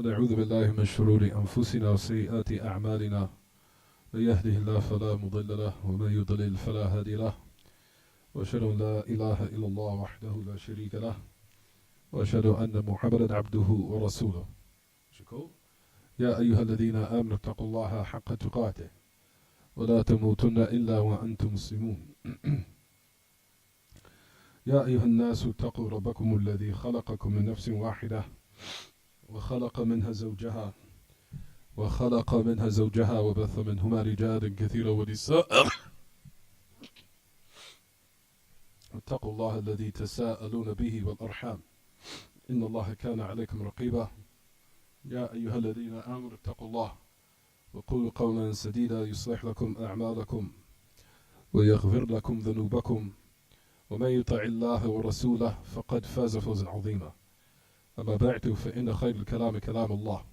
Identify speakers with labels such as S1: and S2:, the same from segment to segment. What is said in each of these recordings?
S1: ونعوذ بالله من شرور أنفسنا وسيئات أعمالنا من يهده الله فلا مضل له ومن يضلل فلا هادي له وأشهد أن لا إله إلا الله وحده لا شريك له وأشهد أن محمدا عبده ورسوله. يا أيها الذين آمنوا اتقوا الله حق تقاته ولا تموتن إلا وأنتم مسلمون. يا أيها الناس اتقوا ربكم الذي خلقكم من نفس واحدة وخلق منها زوجها وبث منهما رجالا كثيرا ونساء. اتقوا الله الذي تساءلون به والأرحام إن الله كان عليكم رقيبا. يا أيها الذين آمنوا اتقوا الله وقولوا قولا سديدا يصلح لكم أعمالكم ويغفر لكم ذنوبكم ومن يطع الله ورسوله فقد فاز فوزا عظيما. أما بعد فإن خير الكلام كلام الله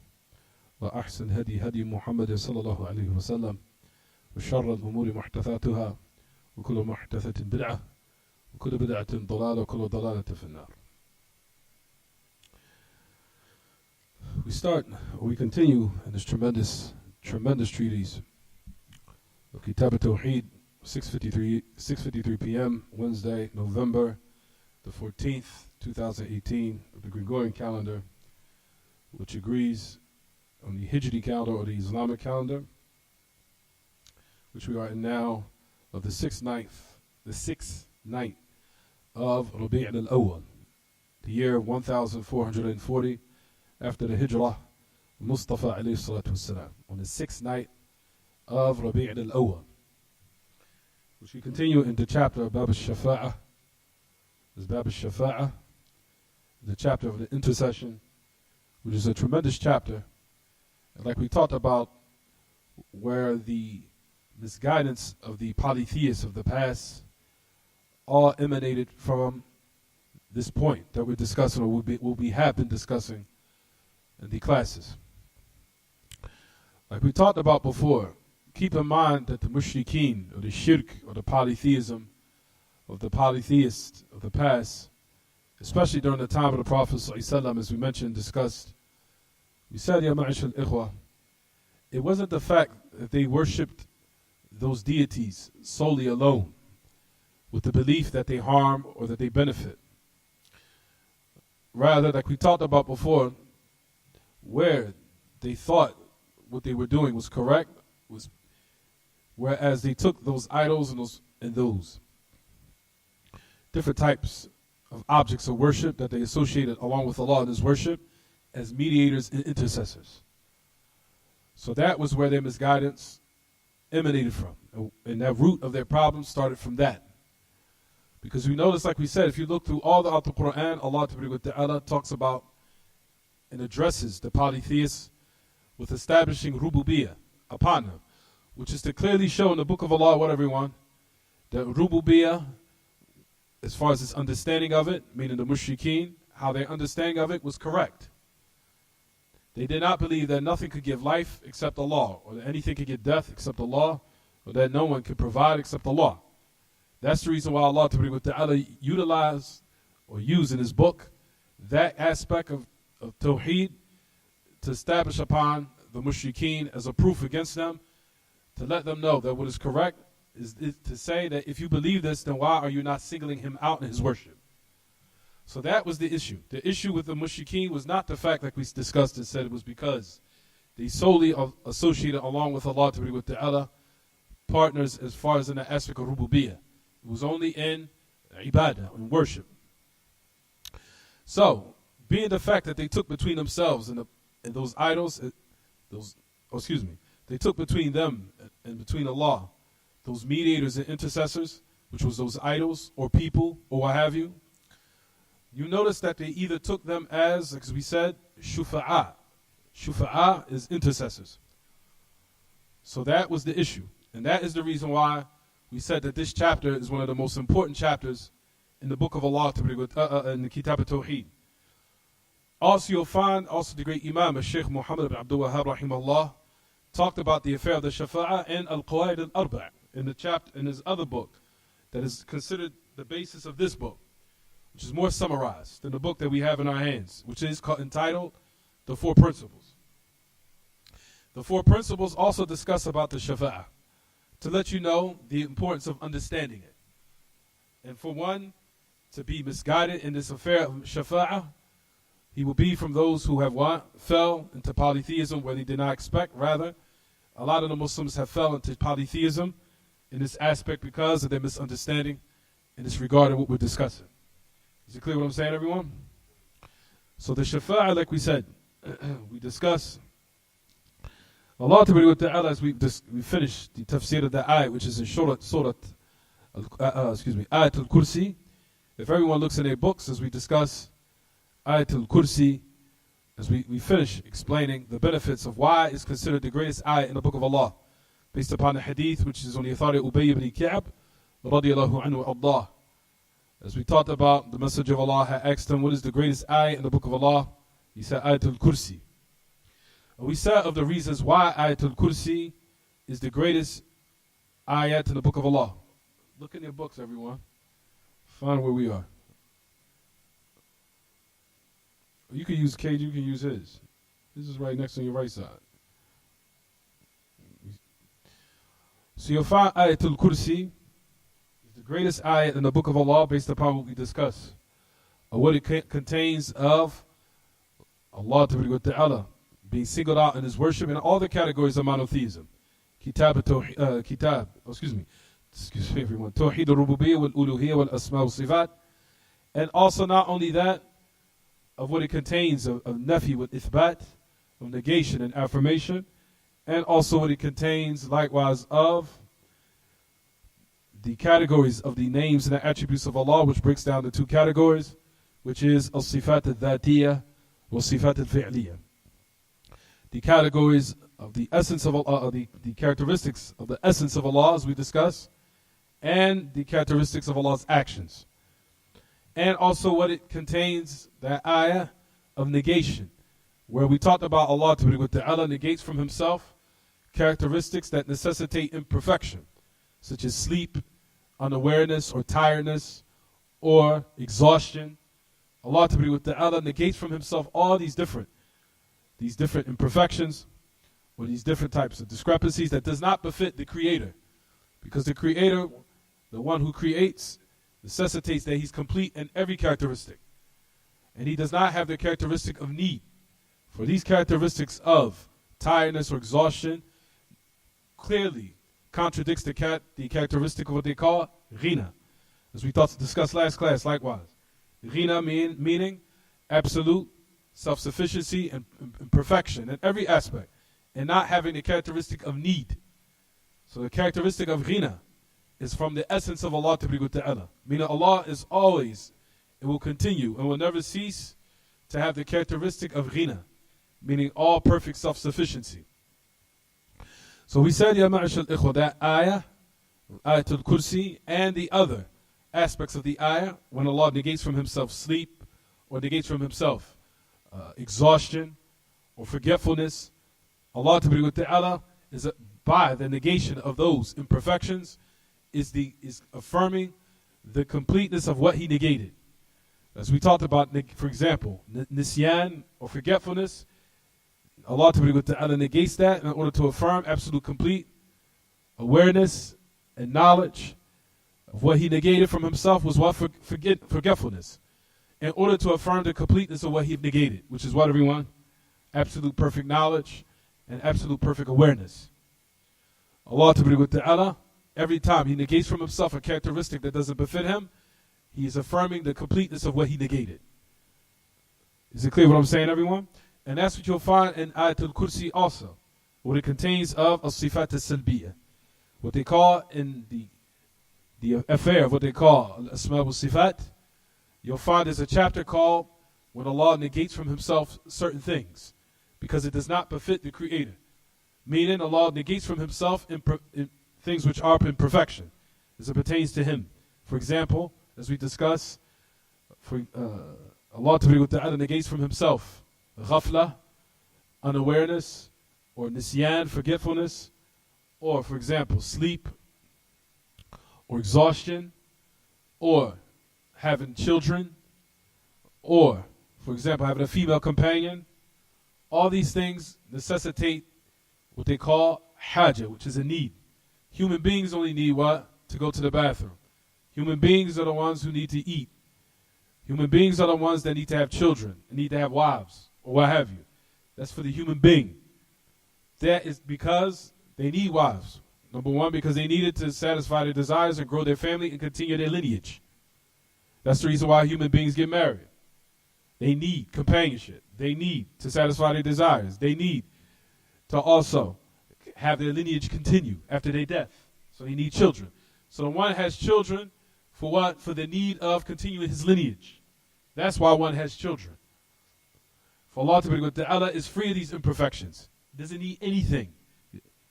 S1: وأحسن هدي محمد صلى الله عليه وسلم وشر الأمور محدثاتها وكل محدثة بدعة وكل بدعة ضلالة وكل ضلالة في النار. We continue in this tremendous treatise of Kitaab At-Tawheed, 6:53 p.m. Wednesday, November the 14th, 2018 of the Gregorian calendar, which agrees on the Hijri calendar or the Islamic calendar, which we are in now, of the sixth night of Rabi' al-Awwal, the year 1440 after the Hijrah, Mustafa alayhi salatu wassalam, on the sixth night of Rabi' al-Awwal, which we continue in the chapter of Bab al-Shafa'ah. This Bab al-Shafa'ah, the chapter of the intercession, which is a tremendous chapter. And like we talked about, where the misguidance of the polytheists of the past all emanated from this point that we're discussing, or we have been discussing in the classes. Like we talked about before, keep in mind that the mushrikeen, or the shirk, or the polytheism of the polytheists of the past, especially during the time of the Prophet ﷺ, as we mentioned, discussed, we said, Ya ma'ashal ikhwa, it wasn't the fact that they worshipped those deities solely alone, with the belief that they harm or that they benefit. Rather, like we talked about before, where they thought what they were doing was correct, whereas they took those idols and those different types of objects of worship that they associated along with Allah in His worship as mediators and intercessors. So that was where their misguidance emanated from, and that root of their problem started from that. Because we notice, like we said, if you look through all the Quran, Allah talks about and addresses the polytheists with establishing rububiyyah upon them, which is to clearly show in the book of Allah, what everyone, that rububiyyah, as far as its understanding of it, meaning the mushrikeen, how their understanding of it was correct. They did not believe that nothing could give life except Allah, or that anything could give death except Allah, or that no one could provide except Allah. That's the reason why Allah utilized or used in His book that aspect of Tawheed to establish upon the mushrikeen as a proof against them, to let them know that what is correct is to say that if you believe this, then why are you not singling Him out in His worship? So that was the issue. The issue with the mushrikeen was not the fact, like we discussed and said, it was because they solely associated along with Allah partners as far as in the aspect of rububiyyah. It was only in ibadah, in worship. So, being the fact that they took between themselves and those idols, they took between them and between Allah, those mediators and intercessors, which was those idols or people or what have you, you notice that they either took them as we said, shufa'a. Shufa'a is intercessors. So that was the issue. And that is the reason why we said that this chapter is one of the most important chapters in the book of Allah, in the Kitaab At-Tawheed. Also, you'll find the great Imam, Sheikh Muhammad ibn Abdul Wahhab, rahimahullah, talked about the affair of the Shafa'a and Al-Qawaid al-Arba' in the chapter in his other book that is considered the basis of this book, which is more summarized than the book that we have in our hands, which is entitled the four principles. The four principles also discuss about the shafa'ah, to let you know the importance of understanding it. And for one to be misguided in this affair of shafa'ah, he will be from those who have fell into polytheism where they did not expect. Rather, a lot of the Muslims have fell into polytheism in this aspect because of their misunderstanding in this regard of what we're discussing. Is it clear what I'm saying, everyone? So the shafa'ah, like we said, we discuss Allah Ta'ala as we finish the tafsir of the ayat, which is in Surat Ayat al-Kursi. If everyone looks in their books as we discuss Ayat al-Kursi, as we finish explaining the benefits of why it's considered the greatest ayat in the book of Allah, based upon the hadith which is on the authority of Ubay ibn Ka'b radiyallahu anhu Allah. As we talked about, the Messenger of Allah had asked him, what is the greatest ayat in the book of Allah? He said Ayat al-Kursi. We said of the reasons why Ayat al-Kursi is the greatest ayat in the book of Allah. Look in your books, everyone. Find where we are. You can use Cade, you can use his. This is right next on your right side. So you'll find Ayat al-Kursi is the greatest ayat in the book of Allah based upon what we discussed. Or what it contains of Allah Ta'ala being singled out in his worship and all the categories of monotheism. Kitaab everyone. Tawheed al-Rububiyyah wal-Uluhiyyah wal-Asma wal-Sifat. And also not only that, of what it contains of nafi wal-Ithbat, of negation and affirmation, and also what it contains likewise of the categories of the names and the attributes of Allah, which breaks down to two categories, which is al-Sifat al-Dhatiyah wal-Sifat al-Fi'liyah. The categories of the essence of Allah, the characteristics of the essence of Allah, as we discussed, and the characteristics of Allah's actions. And also what it contains, that ayah of negation, where we talked about Allah Ta'ala negates from himself characteristics that necessitate imperfection, such as sleep, unawareness, or tiredness, or exhaustion. Allah Ta'ala negates from himself all these different imperfections, or these different types of discrepancies that does not befit the Creator. Because the Creator, the one who creates, necessitates that he's complete in every characteristic. And he does not have the characteristic of need. For these characteristics of tiredness or exhaustion clearly contradicts the characteristic of what they call ghina. As we discussed last class, likewise. Ghina meaning absolute self-sufficiency and perfection in every aspect, and not having the characteristic of need. So the characteristic of ghina is from the essence of Allah Ta'ala. Meaning Allah is always, it will continue and will never cease to have the characteristic of ghina, meaning all perfect self-sufficiency. So we said, Ya ma'ashal ikhwa, that ayah, Ayat al-Kursi, and the other aspects of the ayah, when Allah negates from himself sleep, or negates from himself exhaustion or forgetfulness, Allah Ta'ala is by the negation of those imperfections is affirming the completeness of what he negated. As we talked about, for example, nisyan or forgetfulness, Allah Ta'ala negates that in order to affirm absolute complete awareness and knowledge of what he negated from himself was what? Forgetfulness. In order to affirm the completeness of what he negated, which is what, everyone? Absolute perfect knowledge and absolute perfect awareness. Allah Ta'ala, every time he negates from himself a characteristic that doesn't befit him, he is affirming the completeness of what he negated. Is it clear what I'm saying, everyone? And that's what you'll find in Ayat al-Kursi also, what it contains of al-Sifat al-Salbiyah, what they call in the affair of what they call al-Asma wal-Sifat. You'll find there's a chapter called when Allah negates from himself certain things because it does not befit the Creator. Meaning Allah negates from himself in things which are in perfection as it pertains to him. For example, as we discuss, Allah Ta'ala negates from himself ghafla, unawareness, or nisyan, forgetfulness, or for example, sleep, or exhaustion, or having children, or for example, having a female companion, All these things necessitate what they call haja, which is a need. Human beings only need what? To go to the bathroom. Human beings are the ones who need to eat. Human beings are the ones that need to have children, and need to have wives, or what have you. That's for the human being. That is because they need wives. Number one, because they need it to satisfy their desires and grow their family and continue their lineage. That's the reason why human beings get married. They need companionship. They need to satisfy their desires. They need to also have their lineage continue after their death. So they need children. So the one has children for what? For the need of continuing his lineage. That's why one has children. For Allah Ta'ala is free of these imperfections. He doesn't need anything.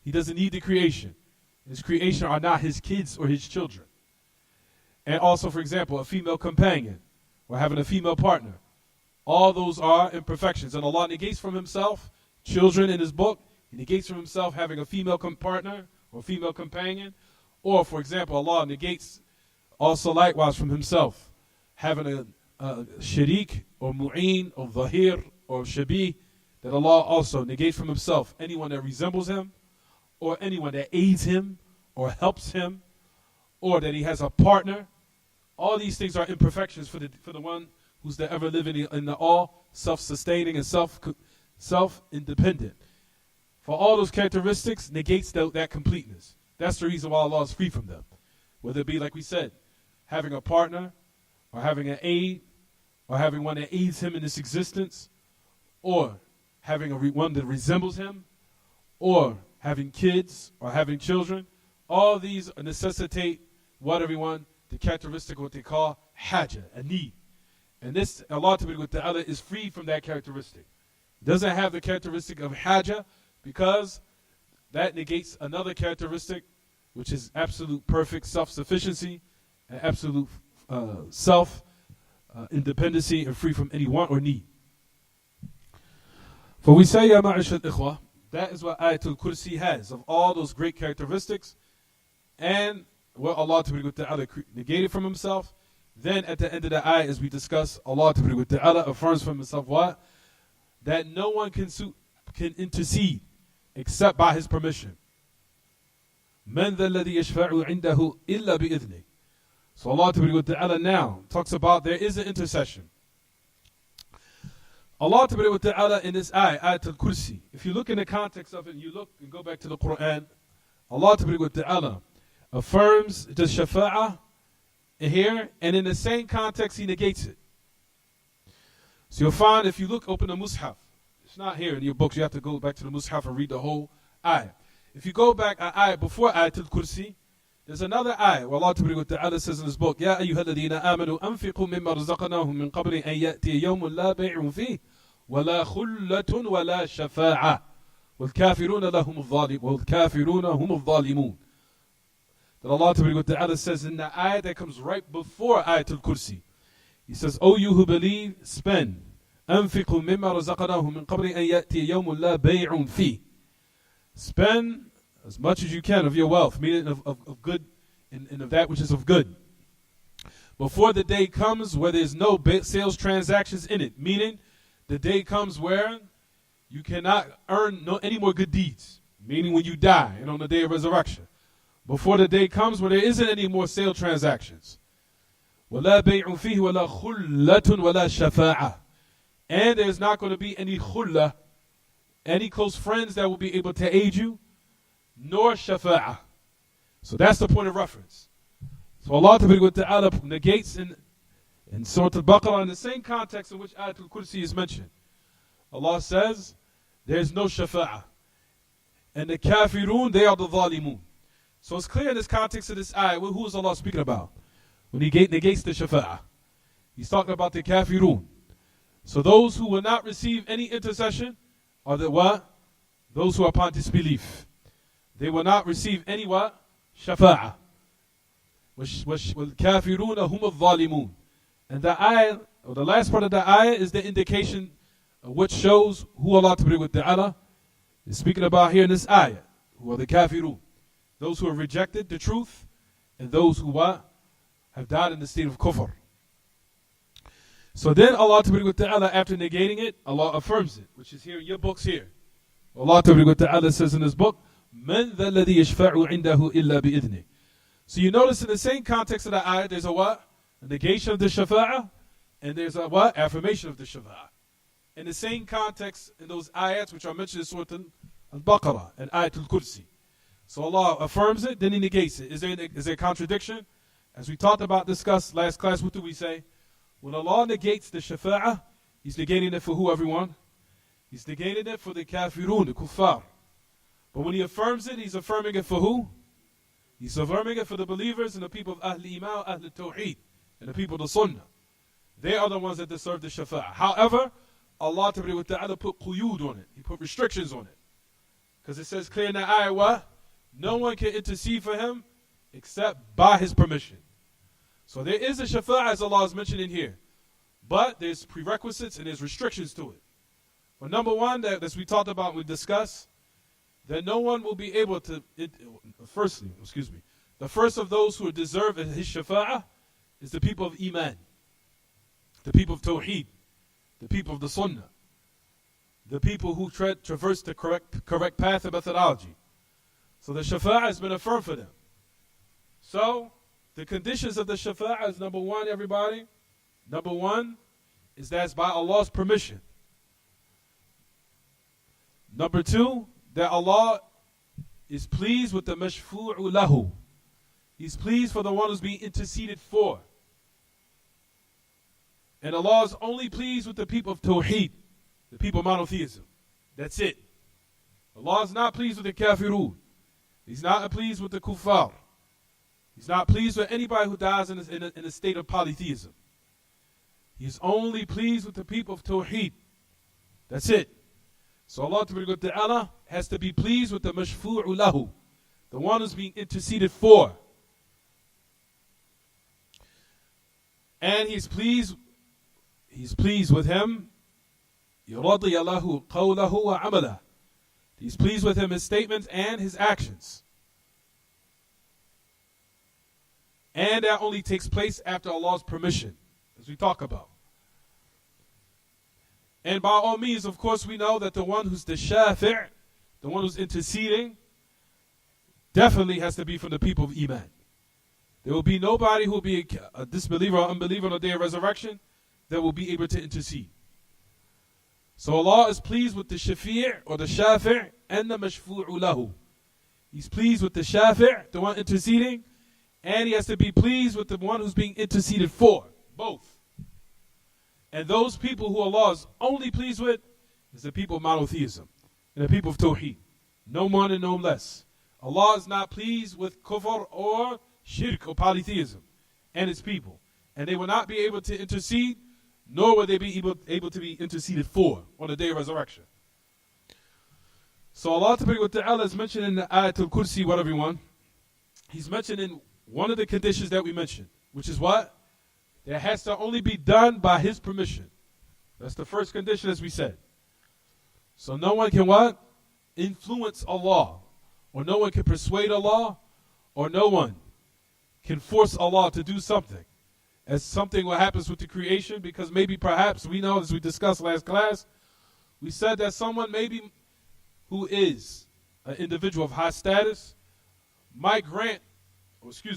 S1: He doesn't need the creation. His creation are not his kids or his children. And also, for example, a female companion or having a female partner. All those are imperfections. And Allah negates from himself children in his book. He negates from himself having a female partner or female companion. Or, for example, Allah negates also likewise from himself having a sharik or mu'een or zahir or shabih, that Allah also negates from himself anyone that resembles him or anyone that aids him or helps him or that he has a partner. All these things are imperfections for the one who's the ever living in the all, self-sustaining and self-independent. For all those characteristics negates that completeness. That's the reason why Allah is free from them. Whether it be, like we said, having a partner or having an aid or having one that aids him in his existence or having one that resembles him or having kids or having children. All these necessitate what everyone, the characteristic of what they call haja, a need. And this, Allah Ta'ala is free from that characteristic. Doesn't have the characteristic of haja because that negates another characteristic, which is absolute perfect self-sufficiency and absolute self-independency and free from any want or need. For we say, Ya ma'ashal ikhwa, that is what Ayatul Kursi has, of all those great characteristics and what Allah Ta'ala negated from himself. Then at the end of the ayah, as we discuss, Allah Ta'ala affirms from himself what? That no one can intercede except by his permission. مَنْ ذَا الَّذِي يَشْفَعُ عِنْدَهُ إِلَّا بِإِذْنِهِ. So Allah Ta'ala now talks about there is an intercession. Allah Ta'ala in this ayah, Ayatul Kursi, if you look in the context of it, you look and go back to the Quran, Allah Ta'ala affirms the shafa'ah here, and in the same context he negates it. So you'll find if you open the Mus'haf, it's not here in your books, you have to go back to the Mus'haf and read the whole ayah. If you go back an ayah before Ayatul Kursi, there's another ayah where Allah Ta'ala says in his book, Ya ayyuhalladhina amanu anfiqu mimma razaqnahum min qabli an ya'tiya yawmun la bay'un fihi wa la khullatun wa la shafa'a wal kafiruna hum adh-dhalimun. That Allah Ta'ala says in the ayah that comes right before Ayatul Kursi. He says, O you who believe, spend. أنفقوا مما رزقناهم من قبل أن يأتي يوم لا بيع فيه. Spend as much as you can of your wealth, meaning of good and of that which is of good, before the day comes where there's no sales transactions in it, meaning the day comes where you cannot earn any more good deeds, meaning when you die and on the day of resurrection. Before the day comes where there isn't any more sale transactions. وَلَا بَيْعٌ فِيهِ وَلَا خُلَّةٌ وَلَا شَفَاعَةٌ. And there's not going to be any khullah, any close friends that will be able to aid you, nor shafa'ah. So that's the point of reference. So Allah Ta'ala negates in Surah Al-Baqarah in the same context in which Ayatul Kursi is mentioned. Allah says, there's no shafa'ah. And the kafirun, they are the zalimun. So it's clear in this context of this ayah, who is Allah speaking about? When he negates the shafa'ah, he's talking about the kafirun. So those who will not receive any intercession are the what? Those who are upon disbelief. They will not receive any what? Shafa'ah. وَالْكَافِرُونَ هُمُ الظَّالِمُونَ. And the ayah, or the last part of the ayah, is the indication which shows who Allah Ta'ala is speaking about here in this ayah. Who are the kafirun? Those who have rejected the truth and those who what? Have died in the state of kufr. So then Allah Ta'ala, after negating it, Allah affirms it, which is here in your books here. Allah Ta'ala says in his book, مَنْ ذَا الَّذِي يَشْفَعُ عِنْدَهُ إِلَّا بِإِذْنِهِ. So you notice in the same context of the ayah, there's a what? A negation of the shafa'ah, and there's a what? Affirmation of the shafa'ah. In the same context, in those ayats which are mentioned in Surah Al-Baqarah and Ayat Al-Kursi. So Allah affirms it, then He negates it. Is there a contradiction? As we talked about, discussed last class, what do we say? When Allah negates the shafa'ah, He's negating it for who, everyone? He's negating it for the kafirun, the kuffar. But when He affirms it, He's affirming it for who? He's affirming it for the believers and the people of Ahl Iman, Ahl Tawheed, and the people of the Sunnah. They are the ones that deserve the shafa'ah. However, Allah Ta'ala put quyud on it. He put restrictions on it. Because it says clear in the ayah what? No one can intercede for him except by his permission. So there is a shafa'ah as Allah is mentioning here. But there's prerequisites and there's restrictions to it. But number one, that as we talked about, we discussed, that no one will be able to, the first of those who deserve his shafa'ah is the people of Iman, the people of Tawheed, the people of the Sunnah, the people who traverse the correct path and methodology. So the shafa'ah has been affirmed for them. So the conditions of the shafa'ah is number one, everybody. Number one is that it's by Allah's permission. Number two, that Allah is pleased with the mashfu'u lahu. He's pleased for the one who's being interceded for. And Allah is only pleased with the people of Tawheed, the people of monotheism. That's it. Allah is not pleased with the kafirun. He's not pleased with the kuffar. He's not pleased with anybody who dies in a state of polytheism. He's only pleased with the people of Tawheed. That's it. So Allah Ta'ala has to be pleased with the mashfu'u lahu, the one who's being interceded for. And He's pleased with him. يَرَضِيَ لَهُ قَوْلَهُ وَعَمَلَهُ. He's pleased with him, his statements and his actions. And that only takes place after Allah's permission, as we talk about. And by all means, of course, we know that the one who's the shafi', the one who's interceding, definitely has to be from the people of Iman. There will be nobody who will be a disbeliever or unbeliever on the day of resurrection that will be able to intercede. So Allah is pleased with the shafi' or the shafi' and the mashfu'u lahu. He's pleased with the shafi', the one interceding, and He has to be pleased with the one who's being interceded for. Both. And those people who Allah is only pleased with is the people of monotheism and the people of Tawheed. No more and no less. Allah is not pleased with kufr or shirk or polytheism and His people. And they will not be able to intercede, nor will they be able to be interceded for on the day of resurrection. So Allah Ta'ala is mentioned in the Ayat Al-Kursi, what everyone? He's mentioned in one of the conditions that we mentioned, which is what? That has to only be done by His permission. That's the first condition, as we said. So no one can what? Influence Allah. Or no one can persuade Allah. Or no one can force Allah to do something. As something what happens with the creation, because maybe perhaps we know, as we discussed last class, we said that someone maybe who is an individual of high status might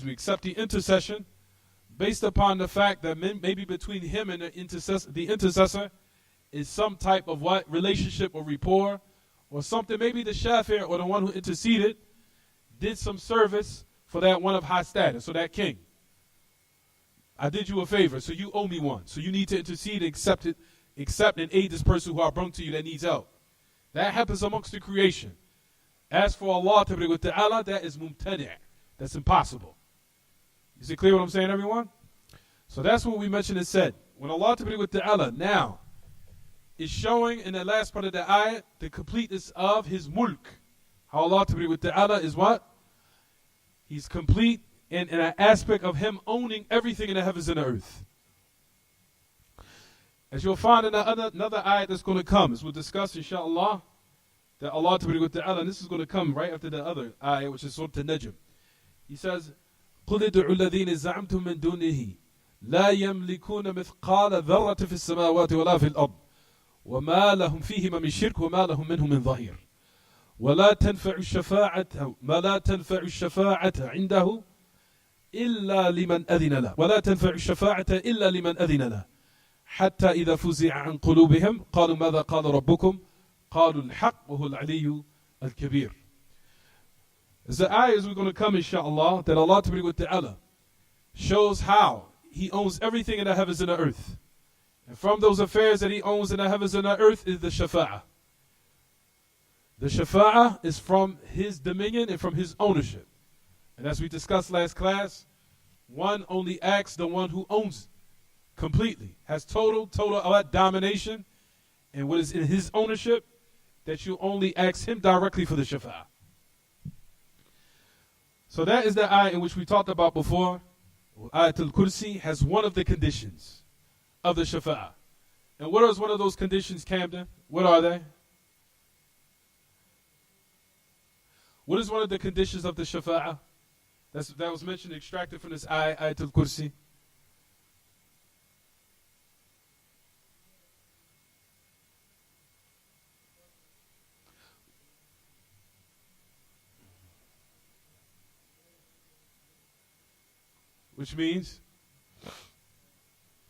S1: accept the intercession based upon the fact that maybe between him and the intercessor is some type of what? Relationship or rapport or something. Maybe the shafi' or the one who interceded did some service for that one of high status, or that king. I did you a favor, so you owe me one. So you need to intercede and accept and aid this person who I brought to you that needs help. That happens amongst the creation. As for Allah Ta'ala, that is mumtani'. That's impossible. Is it clear what I'm saying, everyone? So that's what we mentioned and said. When Allah Ta'ala now is showing in the last part of the ayat the completeness of His mulk. How Allah Ta'ala is what? He's complete in an aspect of Him owning everything in the heavens and the earth. As you'll find in another ayat that's going to come, as we'll discuss, inshallah, that Allah Ta'ala, and this is going to come right after the other ayat, which is Surah An-Najm. He says, قُلِ ادْعُوا الَّذِينَ زَعَمْتُم مِّن دُونِهِ لا يملكون مثقال ذرة في السماوات ولا في الأرض وما لهم فيهما من شرك وما لهم منه من ظهير ولا تنفع الشفاعة عنده إلا لمن أذن له ولا تنفع الشفاعة إلا لمن أذن له حتى إذا فزع عن قلوبهم قالوا ماذا قال ربكم قالوا الحق وهو العلي الكبير. The ayahs we're going to come inshallah that Allah Ta'ala shows how He owns everything in the heavens and the earth. And from those affairs that He owns in the heavens and the earth is the shafa'ah. The shafa'ah is from His dominion and from His ownership. And as we discussed last class, one only acts the one who owns completely, has total domination, and what is in His ownership, that you only ask Him directly for the shafa'ah. So that is the ayah in which we talked about before. Ayatul Kursi has one of the conditions of the shafa'ah. And what is one of those conditions, Camden? What are they? What is one of the conditions of the shafa'ah that was mentioned, extracted from this ayah, Ayatul Kursi? Which means,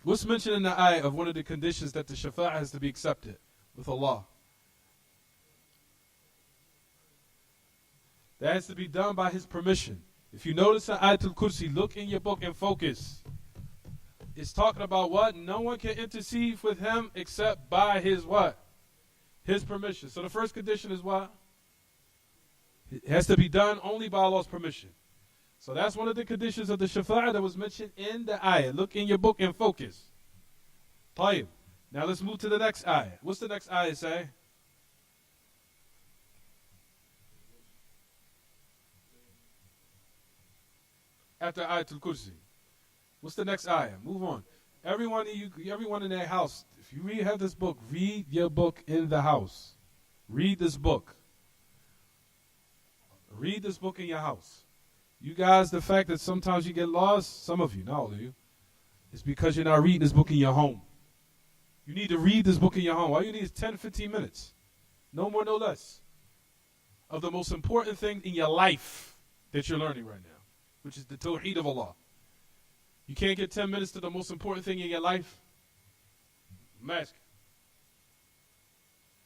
S1: what's mentioned in the ayah of one of the conditions that the shafa'ah has to be accepted with Allah? That has to be done by His permission. If you notice in Ayatul Kursi, look in your book and focus. It's talking about what? No one can intercede with Him except by His what? His permission. So the first condition is what? It has to be done only by Allah's permission. So that's one of the conditions of the shafa'ah that was mentioned in the ayah. Look in your book and focus. طيب. Now let's move to the next ayah. What's the next ayah say? After Ayatul Kursi. What's the next ayah? Move on. Everyone in their house, if you have this book, read your book in the house. Read this book. Read this book in your house. You guys, the fact that sometimes you get lost, some of you, not all of you, it's because you're not reading this book in your home. You need to read this book in your home. All you need is 10, 15 minutes. No more, no less. Of the most important thing in your life that you're learning right now, which is the Tawheed of Allah. You can't get 10 minutes to the most important thing in your life? I'm asking.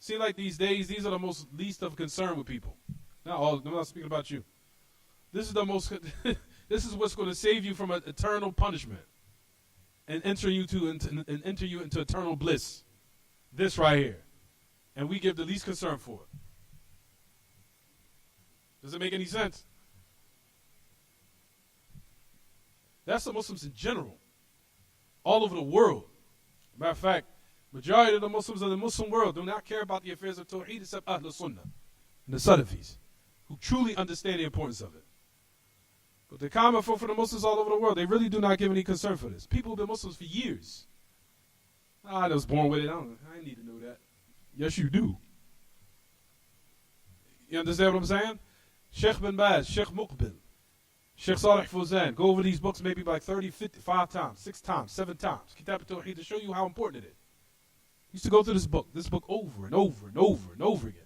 S1: See, like these days, these are the most least of concern with people. Not all, I'm not speaking about you. This is the most. This is what's going to save you from an eternal punishment, and enter you into eternal bliss. This right here, and we give the least concern for it. Does it make any sense? That's the Muslims in general, all over the world. Matter of fact, majority of the Muslims of the Muslim world do not care about the affairs of Tawheed except Ahl Sunnah and the Salafis, who truly understand the importance of it. But the common folk for the Muslims all over the world, they really do not give any concern for this. People have been Muslims for years. I was born with it. I didn't need to know that. Yes, you do. You understand what I'm saying? Sheikh bin Baz, Sheikh Muqbil, Sheikh Salih Fawzan, go over these books maybe like 30, 55 times, 6 times, 7 times. Kitaab At-Tawheed, to show you how important it is. Used to go through this book over and over and over and over again.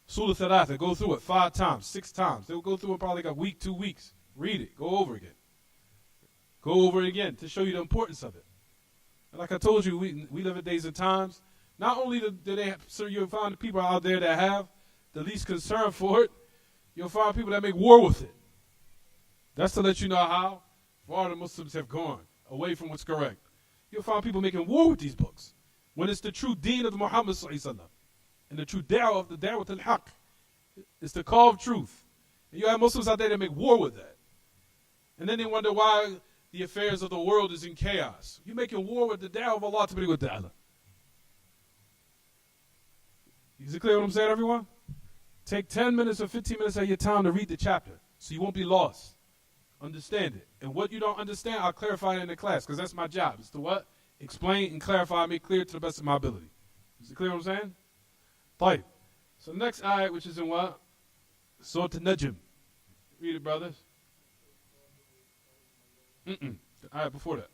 S1: Surah Thalatha, go through it 5 times, 6 times. They'll go through it probably like a week, 2 weeks. Read it, go over again. Go over it again to show you the importance of it. And like I told you, we live in days and times. Not only do they have, so you'll find people out there that have the least concern for it, you'll find people that make war with it. That's to let you know how far the Muslims have gone away from what's correct. You'll find people making war with these books when it's the true deen of Muhammad sallallahu alaihi wasallam. And the true da'wah of the da'wah al-haq. It's the call of truth. And you have Muslims out there that make war with that. And then they wonder why the affairs of the world is in chaos. You're making war with the da'wah of Allah ta'ala. Is it clear what I'm saying, everyone? Take 10 minutes or 15 minutes of your time to read the chapter so you won't be lost. Understand it. And what you don't understand, I'll clarify it in the class because that's my job. It's to what? Explain and clarify, make clear to the best of my ability. Is it clear what I'm saying? طيب. So next ayat, which is in what? Surah An-Najm. Read it, brothers. The ayat before that.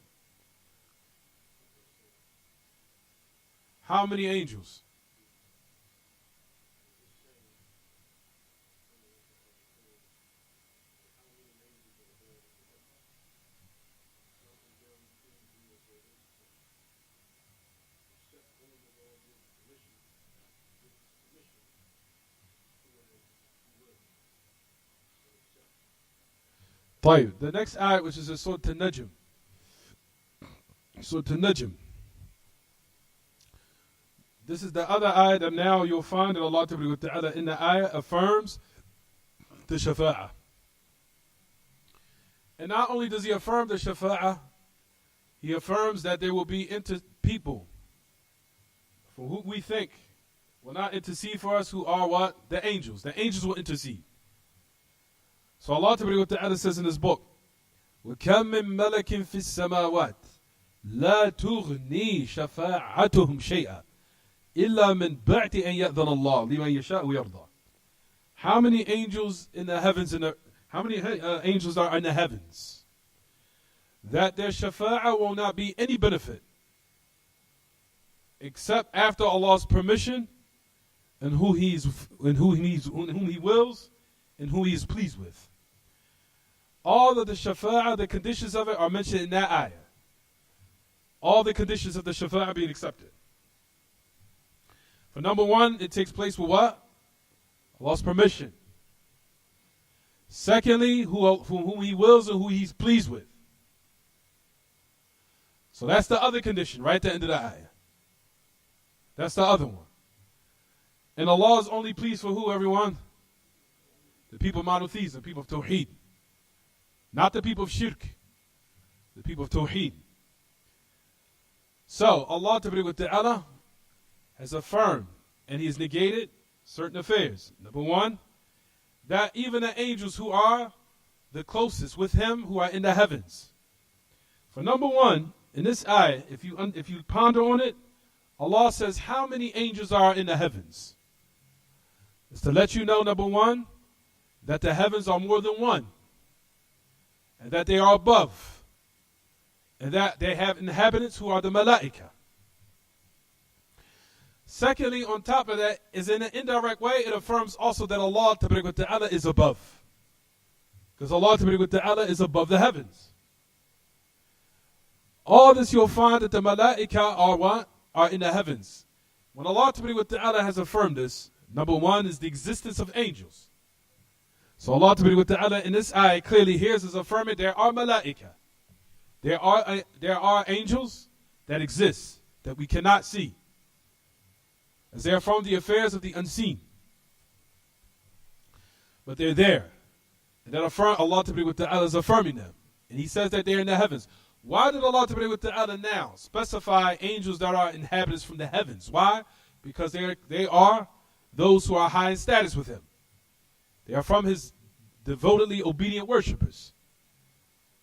S1: How many angels? طيب. The next ayat, which is a Surah An-Najm. Surah An-Najm. This is the other ayat that now you'll find that Allah Ta'ala in the ayat affirms the shafa'ah. And not only does He affirm the shafa'ah, He affirms that there will be people for who we think will not intercede for us, who are what? The angels. The angels will intercede. So Allah Ta'ala says in His book, وَكَمْ مِن مَلَكٍ فِي السَّمَاوَاتِ لَا تُغْنِي شَفَاعَتُهُمْ شَيْئًا إِلَّا مِن بَعْدِ أَن يَأْذَنَ اللَّهُ لِمَن يَشَاءُ وَيَرْضَى. How many angels in the heavens how many angels are in the heavens that their shafa'ah will not be any benefit except after Allah's permission and whom He wills and who He is pleased with. All of the shafa'ah, the conditions of it are mentioned in that ayah. All the conditions of the shafa'ah being accepted. For number one, it takes place with what? Allah's permission. Secondly, whom He wills and who He's pleased with. So that's the other condition, right at the end of the ayah. That's the other one. And Allah is only pleased for who, everyone? The people of monotheism, the people of Tawheed. Not the people of Shirk. The people of Tawheed. So, Allah Ta'ala has affirmed and He has negated certain affairs. Number one, that even the angels who are the closest with Him, who are in the heavens. For number one, in this ayah, if you ponder on it, Allah says how many angels are in the heavens. It's to let you know, number one, that the heavens are more than one, and that they are above, and that they have inhabitants who are the malaika. Secondly, on top of that, is in an indirect way, it affirms also that Allah Ta'ala is above. Because Allah Ta'ala is above the heavens. All this you'll find that the malaika are what? Are in the heavens. When Allah Ta'ala has affirmed this, number one is the existence of angels. So Allah Ta'ala in this ayah clearly here is affirming there are malaika. There are angels that exist that we cannot see, as they are from the affairs of the unseen. But they're there. And that Allah Ta'ala is affirming them. And He says that they're in the heavens. Why did Allah Ta'ala now specify angels that are inhabitants from the heavens? Why? Because they are those who are high in status with Him. They are from His devotedly obedient worshippers.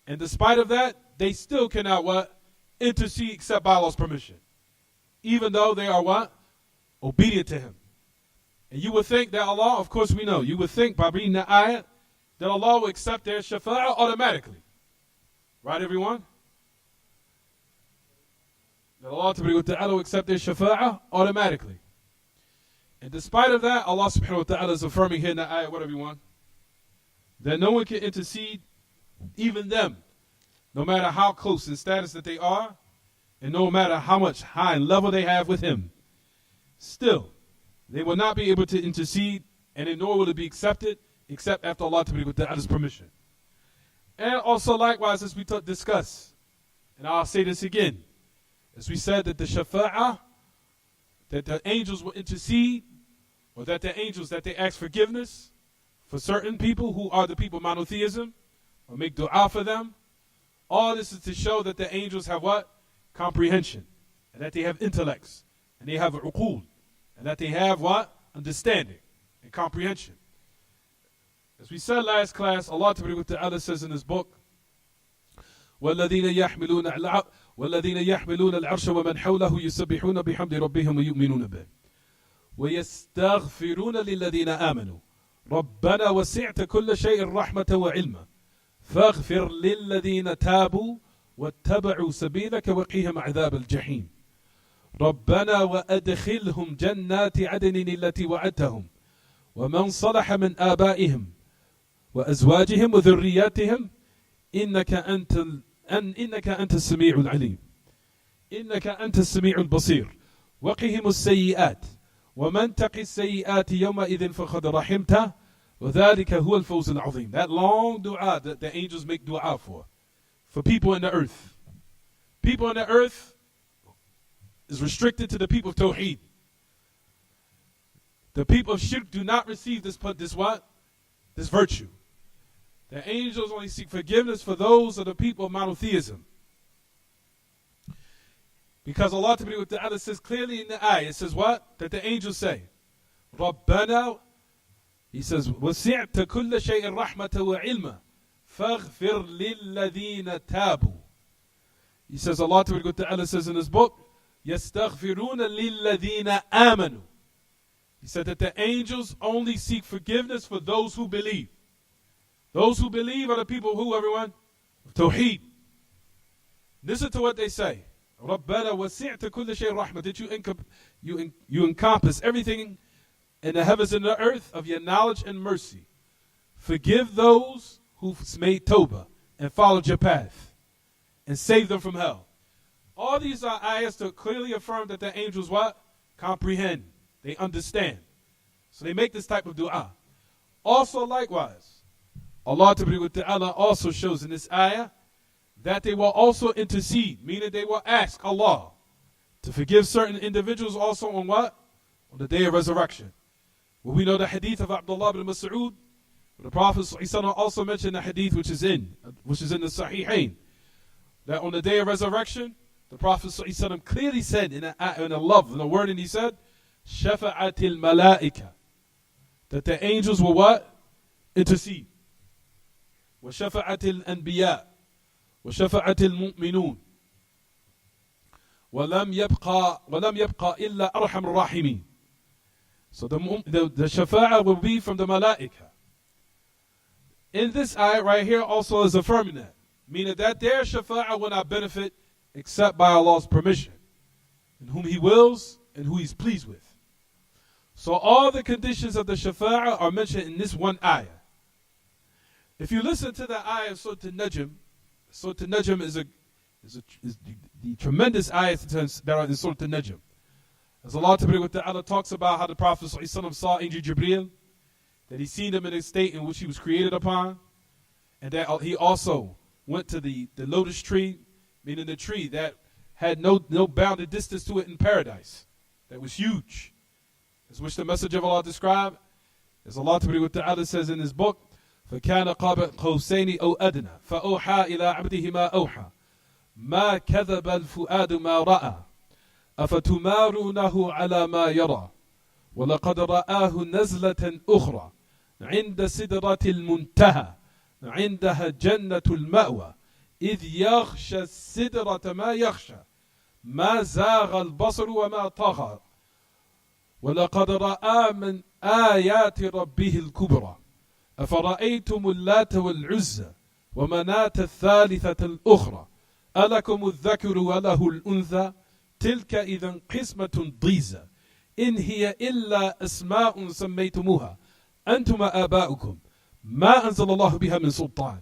S1: And despite of that, they still cannot what? Intercede except by Allah's permission. Even though they are what? Obedient to Him. And you would think that Allah, of course we know, you would think by reading the ayat that Allah will accept their shafa'ah automatically. Right, everyone? That Allah will accept their shafa'ah automatically. And despite of that, Allah subhanahu wa ta'ala is affirming here in the ayat, what everyone? That no one can intercede, even them, no matter how close in status that they are, and no matter how much high level they have with Him. Still, they will not be able to intercede, and nor will it be accepted, except after Allah Ta'ala's permission. And also likewise, as we discussed, and I'll say this again, as we said that the shafa'ah, that the angels will intercede, or that the angels, that they ask forgiveness for certain people who are the people of monotheism, or make dua for them. All this is to show that the angels have what? Comprehension. And that they have intellects. And they have uqul. And that they have what? Understanding and comprehension. As we said last class, Allah Ta'ala says in His book, وَالَّذِينَ يَحْمِلُونَ الْعَرْشَ وَمَنْ حَوْلَهُ يُسَبِّحُونَ بِحَمْدِ رَبِّهِمْ وَيُؤْمِنُونَ بِهِ وَيَسْتَغْفِرُونَ لِلَّذِينَ آمَنُوا رَبَّنَا وَسِعْتَ كُلَّ شَيْءٍ رَحْمَةً وَعِلْمًا فاغفر للذين تابوا واتبعوا سبيلك وقهم عذاب الجحيم ربنا وأدخلهم جنات عدن التي وعدتهم ومن صلح من آبائهم وأزواجهم وذرياتهم إنك أنت السميع العليم إنك أنت السميع البصير وقهم السيئات ومن تقي السيئات يومئذ فقد رحمته وذلك هو الفوز العظيم. That long dua that the angels make dua for people in the earth. People in the earth is restricted to the people of Tawheed. The people of Shirk do not receive this what? This virtue. The angels only seek forgiveness for those of the people of monotheism. Because Allah Ta'ala says clearly in the ayah, it says what? That the angels say, Rabbana, He says, وَسِعْتَ كُلَّ شَيْءٍ رَحْمَةً وَعِلْمًا فَاغْفِرْ لِلَّذِينَ تَابُوا. He says, Allah Ta'ala says in His book, يَسْتَغْفِرُونَ لِلَّذِينَ آمَنُوا. He said that the angels only seek forgiveness for those who believe. Those who believe are the people who, everyone? Of Tawheed. Listen to what they say. رَبَّنَا وَسِعْتَ كُلَّ شَيْءٍ رَحْمَةً. That you encompass everything in the heavens and the earth of your knowledge and mercy. Forgive those who've made tawbah and followed your path and save them from hell. All these are ayahs to clearly affirm that the angels what? Comprehend. They understand. So they make this type of dua. Also likewise, Allah Ta'ala also shows in this ayah that they will also intercede, meaning they will ask Allah to forgive certain individuals also on what? On the day of resurrection. Well, we know the hadith of Abdullah ibn Mas'ud. The Prophet ﷺ also mentioned the hadith which is in the Sahihain, that on the day of resurrection, the Prophet ﷺ clearly said in a word, and he said, Shafa'atil malaika, that the angels will what? Intercede. Wa shafa'atil anbiya, wa shafa'atil mu'minun. وَلَمْ يَبْقَى إِلَّا أَرْحَمُ الرَّاحِمِينَ. So the shafa'ah will be from the malaika. In this ayah right here also is affirming that, meaning that their shafa'ah will not benefit except by Allah's permission, in whom He wills and who He's pleased with. So all the conditions of the shafa'ah are mentioned in this one ayah. If you listen to the ayah of Surah An-Najm is the tremendous ayahs that are in Surah An-Najm. As Allah Ta'ala talks about how the Prophet ﷺ saw Angel Jibreel, that he seen him in a state in which he was created upon, and that he also went to the lotus tree, meaning the tree that had no bounded distance to it in paradise, that was huge, as which the Messenger of Allah described, as Allah Ta'ala says in His book, فَكَانَ قَابَ قَوْسَيْنِ أَوْ أَدْنَى فَأَوْحَى إِلَىٰ عَبْدِهِ مَا أَوْحَى مَا كَذَبَ الْفُؤَادُ مَا رَأَى أَفَتُمَارُونَهُ عَلَى مَا يَرَى وَلَقَدْ رَآهُ نَزْلَةً أُخْرَى عند سدرة المنتهى عندها جنة المأوى إذ يغشى السدرة ما يغشى ما زاغ البصر وما طغى ولقد رأى من آيات ربه الكبرى أفرأيتم اللات والعزى ومناة الثالثة الأخرى ألكم الذكر وله الأنثى تلك إذا قسمة ضيزى إن هي إلا أسماء سميتموها أنتم آباؤكم ما أنزل الله بها من سلطان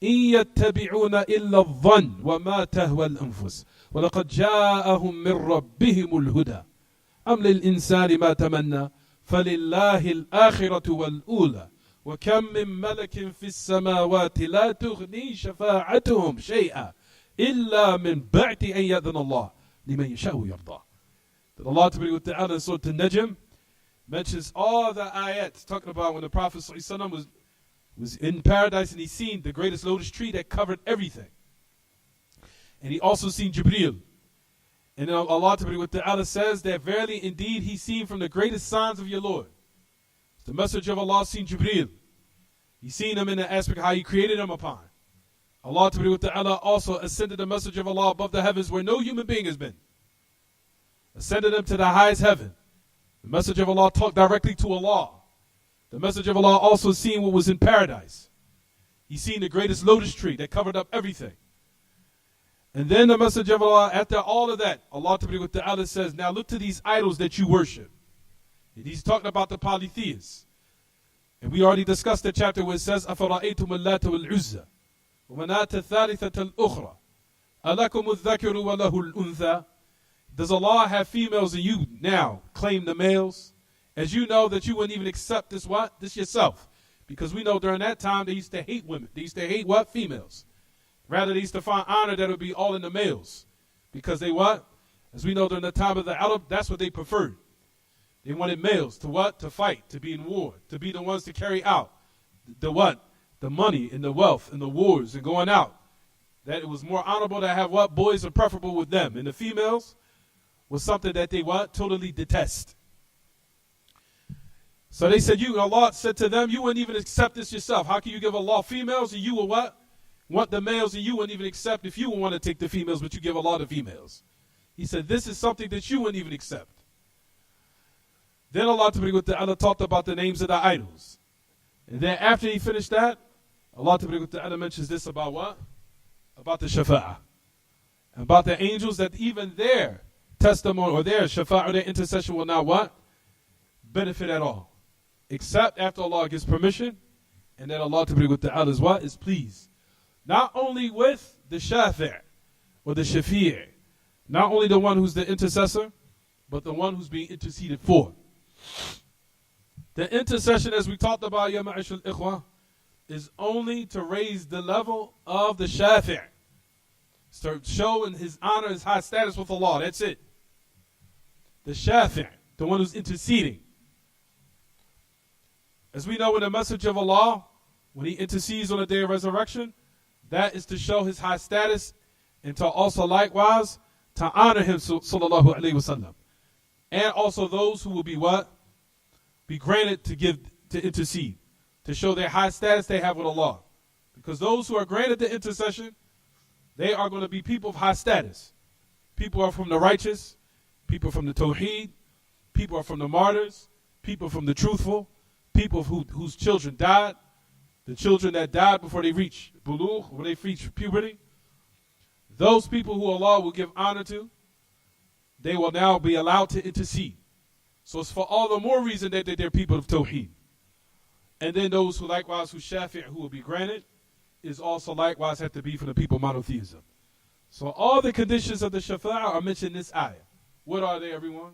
S1: إن يتبعون إلا الظن وما تهوى الأنفس ولقد جاءهم من ربهم الهدى أم للإنسان ما تمنى فلله الآخرة والأولى وكم من ملك في السماوات لا تغني شفاعتهم شيئا إلا من بعد أن يأذن الله لمن يشاء ويرضى. That Allah Ta'ala in Surah An-Najm mentions all the ayats talking about when the Prophet ﷺ was in paradise and he seen the greatest lotus tree that covered everything. And he also seen Jibreel. And then Allah Ta'ala says that verily indeed he seen from the greatest signs of your Lord. The Messenger of Allah seen Jibreel. He seen him in the aspect of how He created him upon. Allah Ta'ala also ascended the Messenger of Allah above the heavens where no human being has been. Ascended him to the highest heaven. The Messenger of Allah talked directly to Allah. The Messenger of Allah also seen what was in paradise. He's seen the greatest lotus tree that covered up everything. And then the Messenger of Allah, after all of that, Allah Ta'ala says, now look to these idols that you worship. And he's talking about the polytheists. And we already discussed the chapter where it says, أَفَرَأَيْتُمُ اللَّاتَ وَالْعُزَّى وَمَنَاةَ الثَّالِثَةَ الْأُخْرَى أَلَكُمُ الذَّكَرُ وَلَهُ الْأُنْثَى. Does Allah have females and you now claim the males? As you know that you wouldn't even accept this what? This yourself. Because we know during that time they used to hate women. They used to hate what? Females. Rather, they used to find honor that would be all in the males. Because they what? As we know during the time of the Arab, that's what they preferred. They wanted males to what? To fight, to be in war, to be the ones to carry out the what? The money and the wealth and the wars and going out. That it was more honorable to have what? Boys are preferable with them. And the females was something that they what? Totally detest. So they said, Allah said to them, you wouldn't even accept this yourself. How can you give Allah females and you will what? Want the males and you wouldn't even accept if you would want to take the females, but you give Allah the females. He said, this is something that you wouldn't even accept. Then Allah Ta'ala talked about the names of the idols. And then after he finished that, Allah Ta'ala mentions this about what? About the shafa'ah. About the angels, that even their testimony or their shafa'ah or their intercession will not what? Benefit at all. Except after Allah gives permission, and then Allah Ta'ala is what? Is pleased. Not only with the shafi' or the shafi', not only the one who's the intercessor, but the one who's being interceded for. The intercession, as we talked about, Ya Ma'ashul Ikhwa, is only to raise the level of the shafi'. Start showing his honor, his high status with Allah. That's it. The shafi', the one who's interceding. As we know, when the Messenger of Allah, when he intercedes on the day of resurrection, that is to show his high status and to also likewise to honor him, sallallahu alayhi wasallam. And also those who will be what? Be granted to intercede, to show their high status they have with Allah. Because those who are granted the intercession, they are going to be people of high status. People are from the righteous, people from the Tawheed, people are from the martyrs, people from the truthful, people whose children died, the children that died before they reach bulugh, when they reach puberty. Those people who Allah will give honor to, they will now be allowed to intercede. So it's for all the more reason that they're people of Tawheed. And then those who likewise, who shafi' who will be granted, is also likewise have to be for the people of monotheism. So all the conditions of the shafa'ah are mentioned in this ayah. What are they, everyone?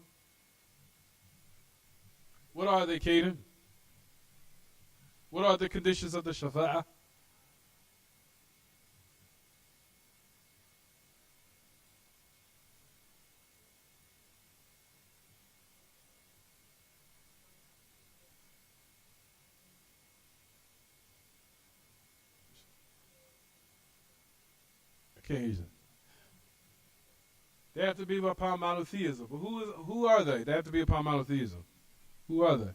S1: What are they, Caden? What are the conditions of the shafa'ah? They have to be upon monotheism. But who are they? They have to be upon monotheism. Who are they?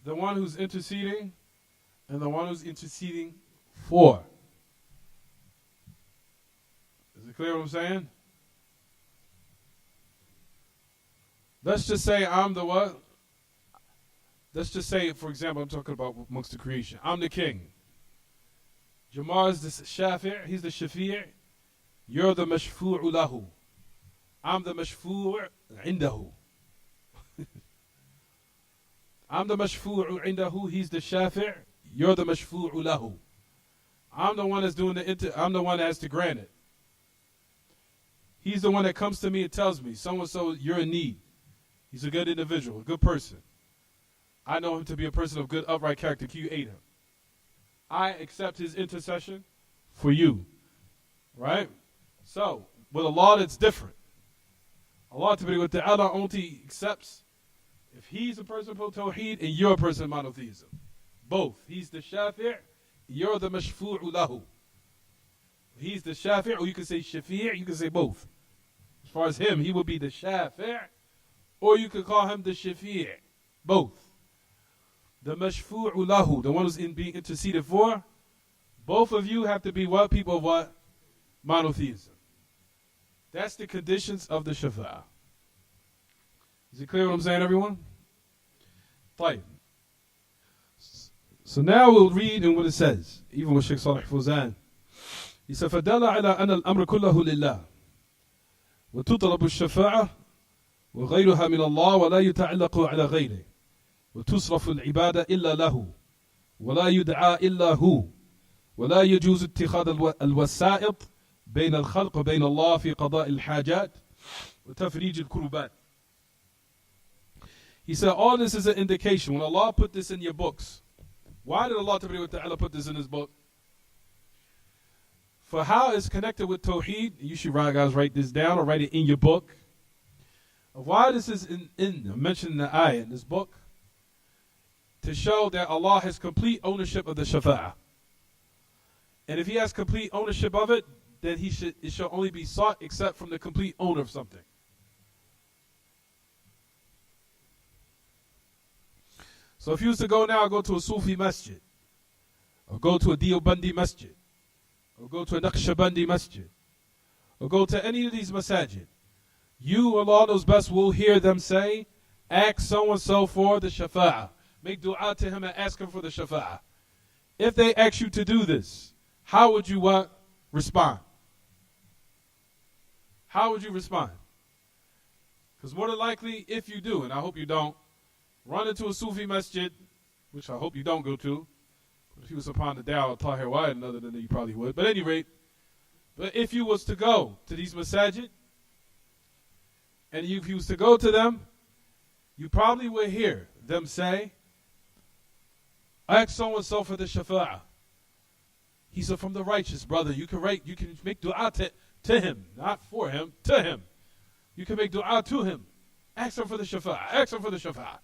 S1: The one who's interceding and the one who's interceding for. Is it clear what I'm saying? Let's just say I'm the what? Let's just say, for example, I'm talking about amongst the creation. I'm the king. Jamar is the shafi', he's the shafi'. You're the mashfu'u lahu. I'm the mashfu'u indahu. I'm the mashfu'u indahu, he's the shafi'. You're the mashfu'u lahu. I'm the one that's doing I'm the one that has to grant it. He's the one that comes to me and tells me, so-and-so, you're in need. He's a good individual, a good person. I know him to be a person of good, upright character. Can you aid him? I accept his intercession for you. Right? So, with Allah, that's different. Allah Ta'ala only accepts if he's a person of Tawheed and you're a person of monotheism. Both. He's the shafi', you're the mashfu'u lahu. He's the shafi', or you can say shafi', you can say both. As far as him, he will be the shafi', or you could call him the shafi'. Both. The mashfu'u lahu, the one who's being interceded for, both of you have to be what? People of what? Monotheism. That's the conditions of the shafa'ah. Is it clear what I'm saying, everyone? طيب. So now we'll read in what it says, even with Sheikh Salih Fawzan. He said, فَدَلَ عَلَىٰ أَنَّ الْأَمْرَ كُلَّهُ لِلَّهِ وَتُطْلَبُ الشَّفَاعَةِ وغيرها من الله ولا يتعلق على غيره وتصرف العبادة إلا له ولا يدعى إلا هو ولا يجوز اتخاذ الوسائط بين الخلق وبين الله في قضاء الحاجات وتفريج الكربات. He said all this is an indication. When Allah put this in your books, why did Allah Ta'ala put this in his book? For how it's connected with Tawheed, you should guys write this down or write it in your book. Of why this is mentioned in the ayah in this book, to show that Allah has complete ownership of the shafa'ah. And if he has complete ownership of it, then it shall only be sought except from the complete owner of something. So if you was to go to a Sufi masjid, or go to a Deobandi masjid, or go to a Naqshbandi masjid, or go to any of these masajid, you, Allah knows best, will hear them say, ask so-and-so for the shafa'ah. Make dua to him and ask him for the shafa'ah. If they ask you to do this, how would you respond? How would you respond? Because more than likely, if you do, and I hope you don't, run into a Sufi masjid, which I hope you don't go to. If you was upon the Dawah Tahir Wa'id, another than you probably would. But at any rate, but if you was to go to these masajid, and if you was to go to them, you probably would hear them say, ask so-and-so for the shafa'ah. He said, from the righteous, brother, you can make dua to him, not for him, to him. You can make dua to him. Ask him for the shafa'ah. Ask him for the shafa'ah.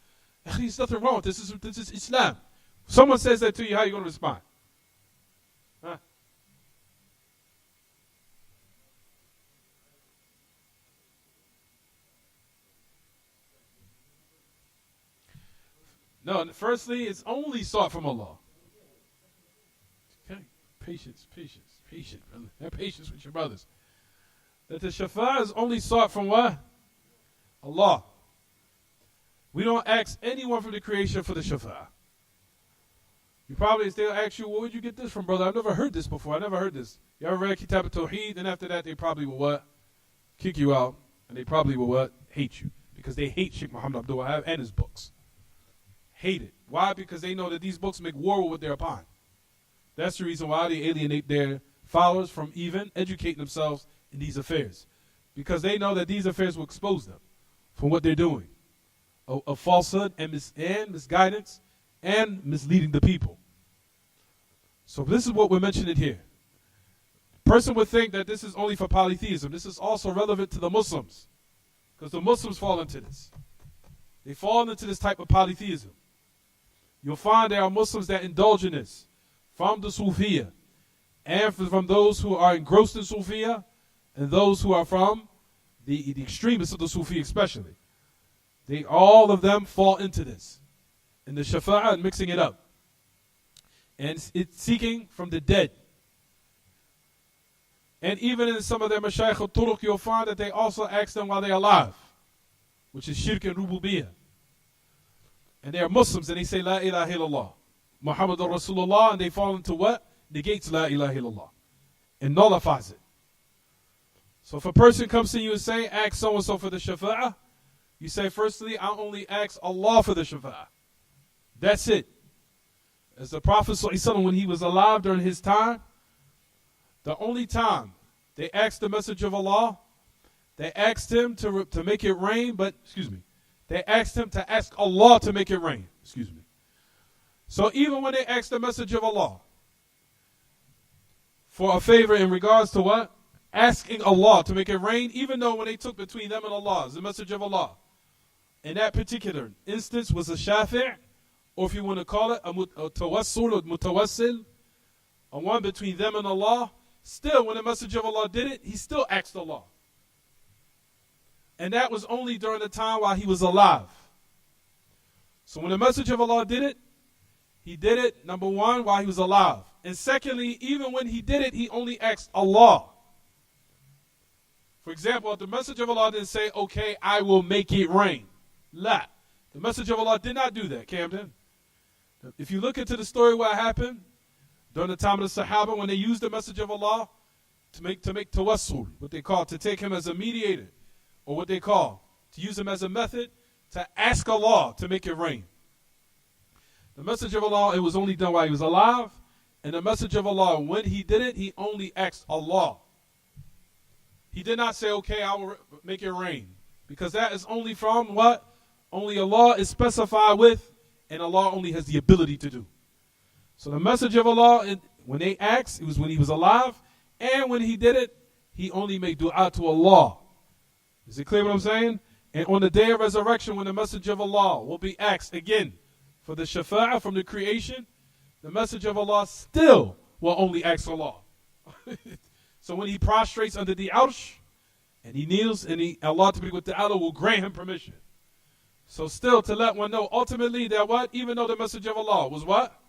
S1: There's nothing wrong with this. This is Islam. Someone says that to you, how are you going to respond? Huh? No, firstly, it's only sought from Allah. Okay, patience, brother. Have patience with your brothers. That the shafa'ah is only sought from what? Allah. We don't ask anyone from the creation for the shafa'ah. You probably, they'll ask you, where would you get this from, brother? I've never heard this before. I never heard this. You ever read Kitaab At-Tawheed? And after that, they probably will what? Kick you out. And they probably will what? Hate you. Because they hate Sheikh Muhammad Abdul Wahab and his books. Hate it. Why? Because they know that these books make war with what they're upon. That's the reason why they alienate their followers from even educating themselves in these affairs. Because they know that these affairs will expose them from what they're doing. Of falsehood and misguidance and misleading the people. So this is what we're mentioning here. A person would think that this is only for polytheism. This is also relevant to the Muslims. Because the Muslims fall into this. They fall into this type of polytheism. You'll find there are Muslims that indulge in this. From the Sufiya. And from those who are engrossed in Sufiya. And those who are from the extremists of the Sufi especially. All of them fall into this. In the shafa'ah and mixing it up. And it's seeking from the dead. And even in some of their mashayikh al-turuq, you'll find that they also ask them while they're alive. Which is shirk and rububiyyah. And they are Muslims and they say La ilaha illallah. Muhammadur Rasulullah, and they fall into what? Negates La ilaha illallah. And nullifies it. So if a person comes to you and say, ask so-and-so for the shafa'ah, you say, firstly, I only ask Allah for the shafa'ah. That's it. As the Prophet ﷺ, when he was alive during his time, the only time they asked the message of Allah, they asked him to make it rain, they asked him to ask Allah to make it rain. So even when they asked the message of Allah for a favor in regards to what? Asking Allah to make it rain, even though when they took between them and Allah, the message of Allah, in that particular instance was a shafi', or if you want to call it a tawassul or mutawassil, a one between them and Allah, still when the message of Allah did it, he still asked Allah. And that was only during the time while he was alive. So when the message of Allah did it, he did it, number one, while he was alive. And secondly, even when he did it, he only asked Allah. For example, if the message of Allah didn't say, okay, I will make it rain. La. The message of Allah did not do that, Camden. If you look into the story what happened during the time of the Sahaba when they used the message of Allah to make tawassul, what they call to take him as a mediator, or what they call to use him as a method to ask Allah to make it rain. The message of Allah, it was only done while he was alive, and the message of Allah, when he did it, he only asked Allah. He did not say, okay, I will make it rain, because that is only from what? Only Allah is specified with, and Allah only has the ability to do. So the message of Allah, when they asked, it was when he was alive, and when he did it, he only made dua to Allah. Is it clear what I'm saying? And on the day of resurrection, when the message of Allah will be asked again for the shafa'ah from the creation, the message of Allah still will only ask Allah. So when he prostrates under the arsh, and he kneels, and Allah Ta'ala will grant him permission. So still to let one know ultimately that what? Even though the message of Allah was what?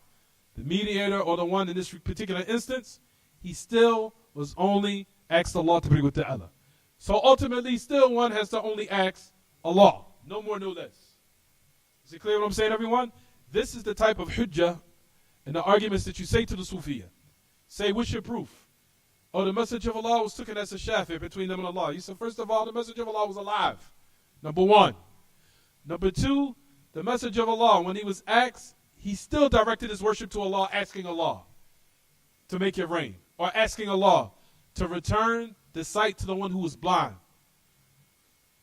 S1: The mediator, or the one in this particular instance, he still was only asked Allah Ta'ala. So ultimately still one has to only ask Allah. No more, no less. Is it clear what I'm saying, everyone? This is the type of hujjah and the arguments that you say to the Sufiya. Say, what's your proof? Oh, the message of Allah was taken as a shafi between them and Allah. You said, first of all, the message of Allah was alive. Number one. Number two, the message of Allah, when he was asked, he still directed his worship to Allah, asking Allah to make it rain, or asking Allah to return the sight to the one who was blind.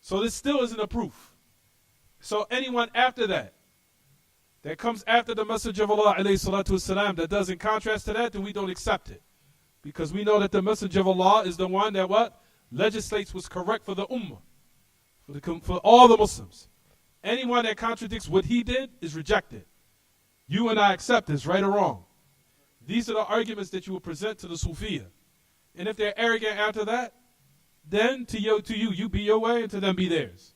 S1: So this still isn't a proof. So anyone after that comes after the message of Allah ﷺ, that does in contrast to that, then we don't accept it. Because we know that the message of Allah is the one that what? Legislates what's correct for the ummah, for all the Muslims. Anyone that contradicts what he did is rejected. You and I accept this, right or wrong. These are the arguments that you will present to the Sufiya. And if they're arrogant after that, then to you be your way, and to them be theirs.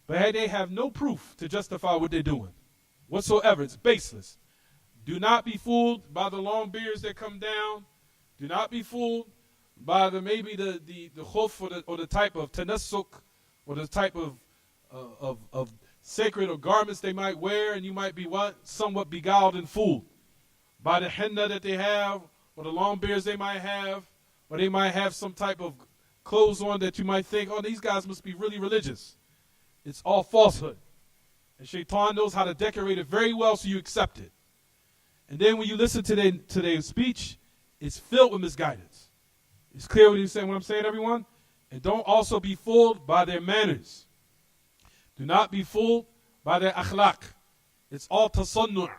S1: But hey, they have no proof to justify what they're doing whatsoever. It's baseless. Do not be fooled by the long beards that come down. Do not be fooled by the khuf, or the type of tanassuk, or the type of sacred or garments they might wear, and you might be what? Somewhat beguiled and fooled by the henna that they have, or the long beards they might have, or they might have some type of clothes on that you might think, oh, these guys must be really religious. It's all falsehood. And Shaitan knows how to decorate it very well, so you accept it. And then when you listen to their speech, it's filled with misguidance. It's clear what I'm saying, everyone? And don't also be fooled by their manners. Do not be fooled by their akhlaq. It's all tasannu'.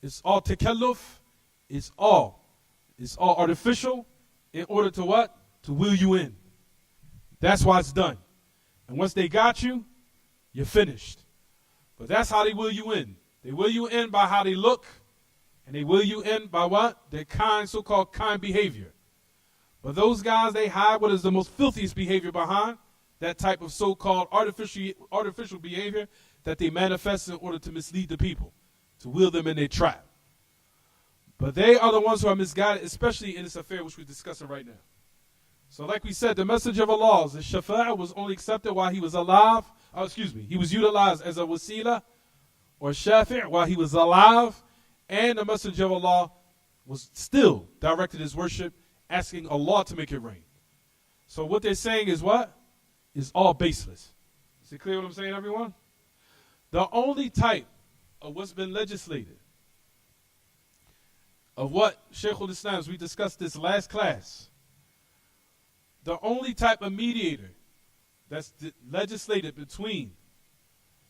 S1: It's all takalluf. It's all artificial in order to what? To will you in. That's why it's done. And once they got you, you're finished. But that's how they will you in. They will you in by how they look, and they will you in by what? Their kind, so-called kind behavior. But those guys, they hide what is the most filthiest behavior behind that type of so-called artificial behavior that they manifest in order to mislead the people, to will them in their trap. But they are the ones who are misguided, especially in this affair which we're discussing right now. So like we said, the message of Allah, the shafa'ah, was only accepted while he was alive. He was utilized as a wasila or shafi' while he was alive, and the message of Allah was still directed his worship, asking Allah to make it rain. So what they're saying is what? Is all baseless. Is it clear what I'm saying, everyone? The only type of what's been legislated, of what Shaykh al-Islam, as we discussed this last class, the only type of mediator that's legislated between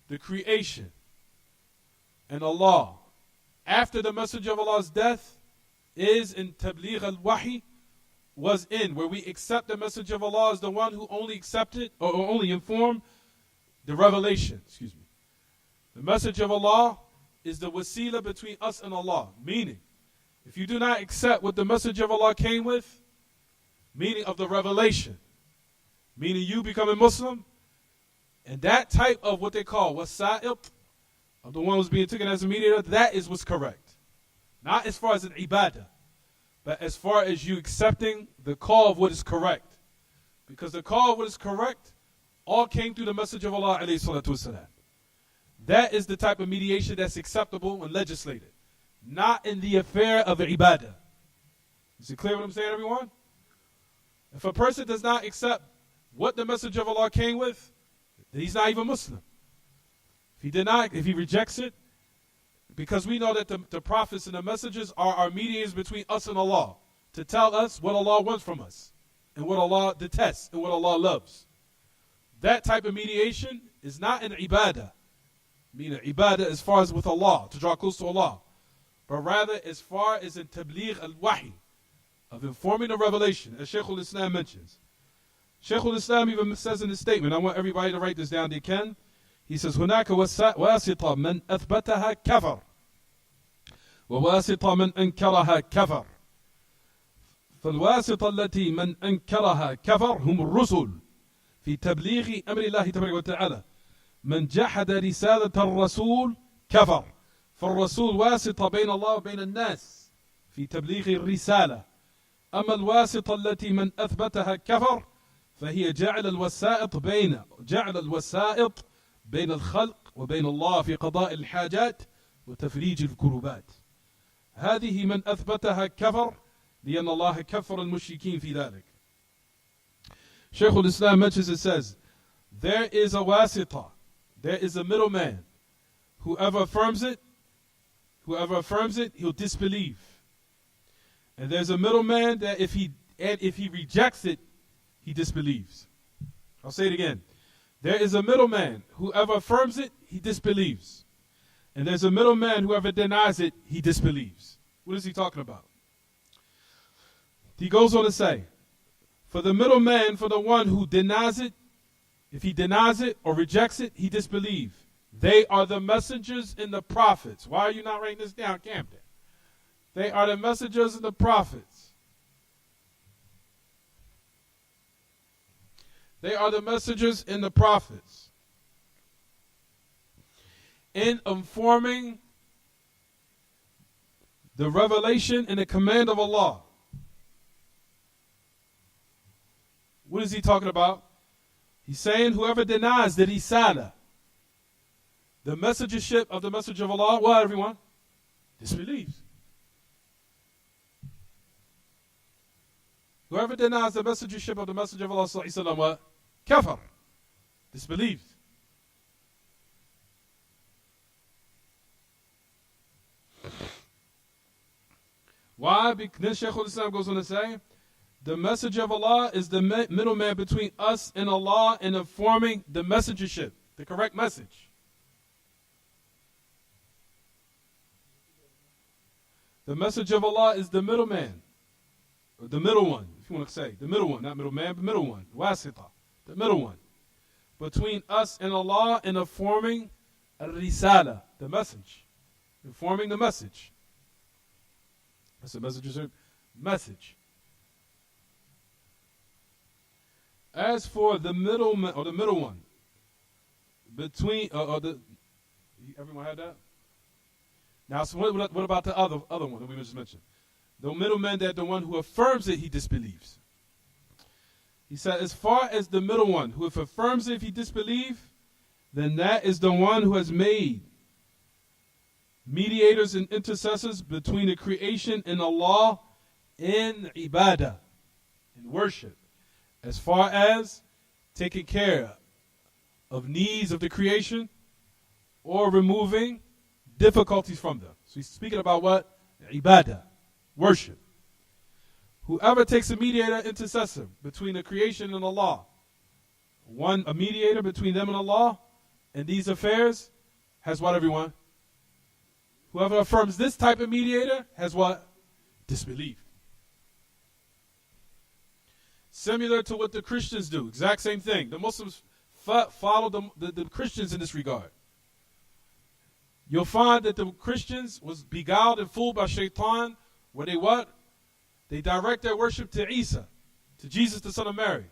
S1: the creation and Allah after the message of Allah's death is in tabligh al-wahi, was in where we accept the message of Allah as the one who only accepted or only informed the revelation. The message of Allah is the wasila between us and Allah. Meaning, if you do not accept what the message of Allah came with, meaning of the revelation, meaning you become a Muslim, and that type of what they call wasa'il, of the one who's being taken as a mediator, that is what's correct. Not as far as an ibadah, but as far as you accepting the call of what is correct. Because the call of what is correct all came through the message of Allah alayhi salatu wasalam. That is the type of mediation that's acceptable and legislated. not in the affair of ibadah. Is it clear what I'm saying, everyone? If a person does not accept what the Messenger of Allah came with, then he's not even Muslim. If he rejects it, because we know that the prophets and the messengers are our mediators between us and Allah, to tell us what Allah wants from us, and what Allah detests, and what Allah loves. That type of mediation is not an ibadah, meaning ibadah as far as with Allah, to draw close to Allah, but rather as far as in tabligh al-wahi, of informing the revelation, as Shaykh al-Islam mentions. Shaykh al-Islam even says in his statement, I want everybody to write this down, they can. He says, هناك واسطة من أثبتها كفر وواسطة من أنكرها كفر. فالواسطة التي من أنكرها كفر هم الرسل في تبليغ أمر الله تبارك وتعالى. من جحد رسالة الرسول كفر. فالرسول واسطة بين الله وبين الناس في تبليغ الرسالة. أما الواسطة التي من أثبتها كفر فهي جعل الوسائط بين الخلق وبين الله في قضاء الحاجات وتفريج الكربات. هذه من أثبتها كفر لأن الله كفر المشركين في ذلك. Shaykh al-Islam mentions, it says, there is a wasita, there is a middleman. Whoever affirms it, he'll disbelieve. And there's a middleman that if he rejects it, he disbelieves. I'll say it again. There is a middleman. Whoever affirms it, he disbelieves. And there's a middleman. Whoever denies it, he disbelieves. What is he talking about? He goes on to say, for the middleman, for the one who denies it, if he denies it or rejects it, he disbelieves. They are the messengers and the prophets. Why are you not writing this down, Camden? They are the messengers and the prophets. They are the messengers and the prophets in informing the revelation and the command of Allah. What is he talking about? He's saying whoever denies the risala, the messengership of the Messenger of Allah, what, everyone? Disbelieves. Whoever denies the messengership of the Messenger of Allah, what? Kafar. Disbelieves. Why? Because then Shaykh al-Islam goes on to say, the Messenger of Allah is the middleman between us and Allah in informing the messengership, the correct message. The Messenger of Allah is the middleman, or the middle one, if you want to say. The middle one, not middleman, but middle one. Wasita, the middle one. Between us and Allah in informing Ar-Risala, the message. Informing the message. That's the messenger's message. As for the middleman, or the middle one, between, everyone had that? Now, so what about the other one that we just mentioned? The middleman, that the one who affirms it, he disbelieves. He said, as far as the middle one, who if affirms it, if he disbelieves, then that is the one who has made mediators and intercessors between the creation and Allah in ibadah, in worship, as far as taking care of needs of the creation or removing difficulties from them. So he's speaking about what? Ibadah, worship. Whoever takes a mediator, intercessor between the creation and Allah, a mediator between them and Allah, and these affairs, has what, everyone? Whoever affirms this type of mediator has what? Disbelieved. Similar to what the Christians do, exact same thing. The Muslims follow the Christians in this regard. You'll find that the Christians was beguiled and fooled by shaitan, where they what? They direct their worship to Isa, to Jesus the son of Mary.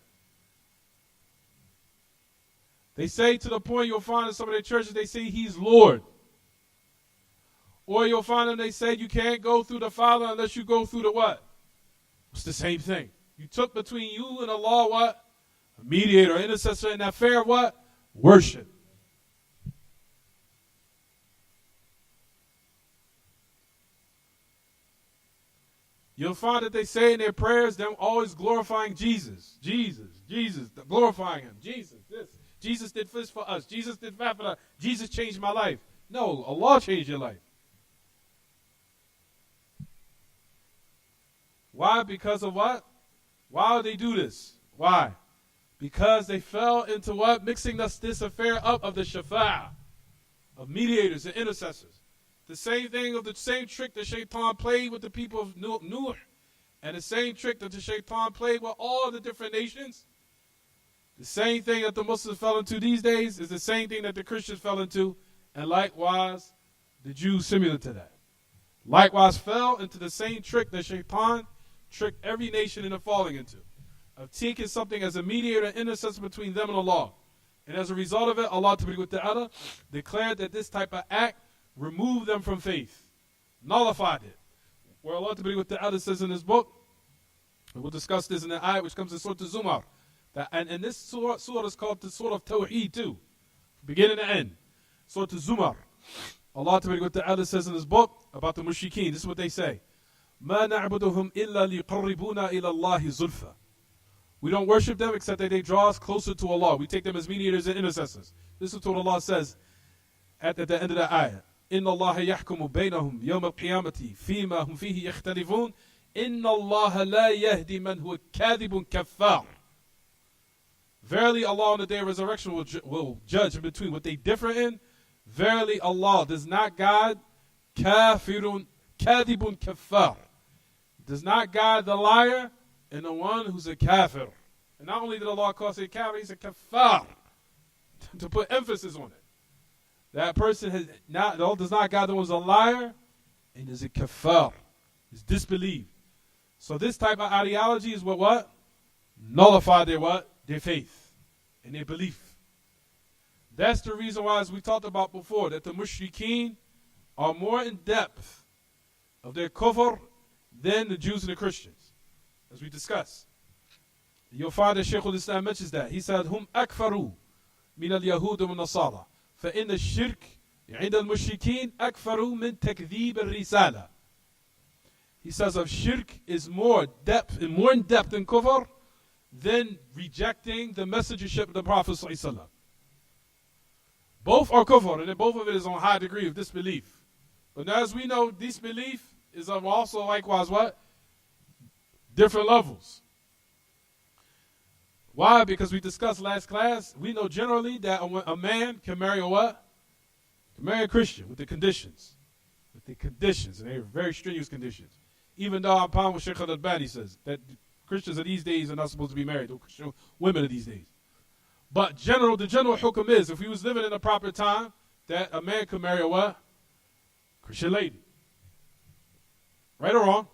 S1: They say, to the point you'll find in some of their churches, they say he's Lord. Or you'll find them, they say you can't go through the Father unless you go through the what? It's the same thing. You took between you and Allah what? A mediator, intercessor, in that affair of what? Worship. You'll find that they say in their prayers, them always glorifying Jesus. Jesus, Jesus, glorifying him. Jesus, this. Jesus did this for us. Jesus did that for us. Jesus changed my life. No, Allah changed your life. Why? Because of what? Why would they do this? Why? Because they fell into what? Mixing this affair up of the shafa'ah, of mediators and intercessors. The same thing, of the same trick that Shaitan played with the people of Nuh, and the same trick that the Shaitan played with all the different nations. The same thing that the Muslims fell into these days is the same thing that the Christians fell into, and likewise the Jews similar to that. Likewise fell into the same trick that Shaitan tricked every nation into falling into, of taking something as a mediator and intercessor between them and Allah. And as a result of it, Allah Ta'ala declared that this type of act removed them from faith, nullified it. Where Allah Ta'ala says in his book, and we'll discuss this in the ayat which comes in Surah Zumar, that, and this surah is called the Surah of Tawheed too, beginning to end. Surah Zumar. Allah Ta'ala says in his book about the mushrikeen, this is what they say. مَا نَعْبُدُهُمْ إِلَّا لِيقَرِّبُونَا إِلَى اللَّهِ زُلْفًا. We don't worship them except that they draw us closer to Allah. We take them as mediators and intercessors. This is what Allah says at the end of the ayah. إِنَّ اللَّهَ يَحْكُمُ بَيْنَهُمْ يَوْمَ الْقِيَامَةِ فِيمَا هُمْ فِيهِ يَخْتَلِفُونَ إِنَّ اللَّهَ لَا يَهْدِي مَنْ هُوَ كَاذِبٌ كَفَّارٌ. Verily Allah on the day of resurrection will judge in between what they differ in. Verily Allah does not guide kafirun kadhibun kaffar. Does not guide the liar and the one who's a kafir. And not only did Allah call it kafir, he's a kaffar. To put emphasis on it. That person does not guide the one who's a liar and is a kaffar. Is disbelieved. So this type of ideology is what? Nullify their what? Their faith and their belief. That's the reason why, as we talked about before, that the mushrikeen are more in depth of their kufr than the Jews and the Christians, as we discussed. You'll find that Shaykh al-Islam mentions that. He said, Hum akfaru min al-Yahud wa nasara fa inna al-shirk عند المشركين akfaru min takdhib al-risala. He says of shirk is more in depth than kufr than rejecting the messengership of the Prophet ﷺ. Both are kufr, and both of it is on a high degree of disbelief. But now, as we know, disbelief is of also likewise what? Different levels. Why? Because we discussed last class, we know generally that a man can marry a what? Can marry a Christian with the conditions. With the conditions, and they are very strenuous conditions. Even though upon what Shaykh al-Albani says, that Christians of these days are not supposed to be married to Christian women of these days. But the general hukum is, if he was living in a proper time, that a man could marry a what? Christian lady. Right or wrong?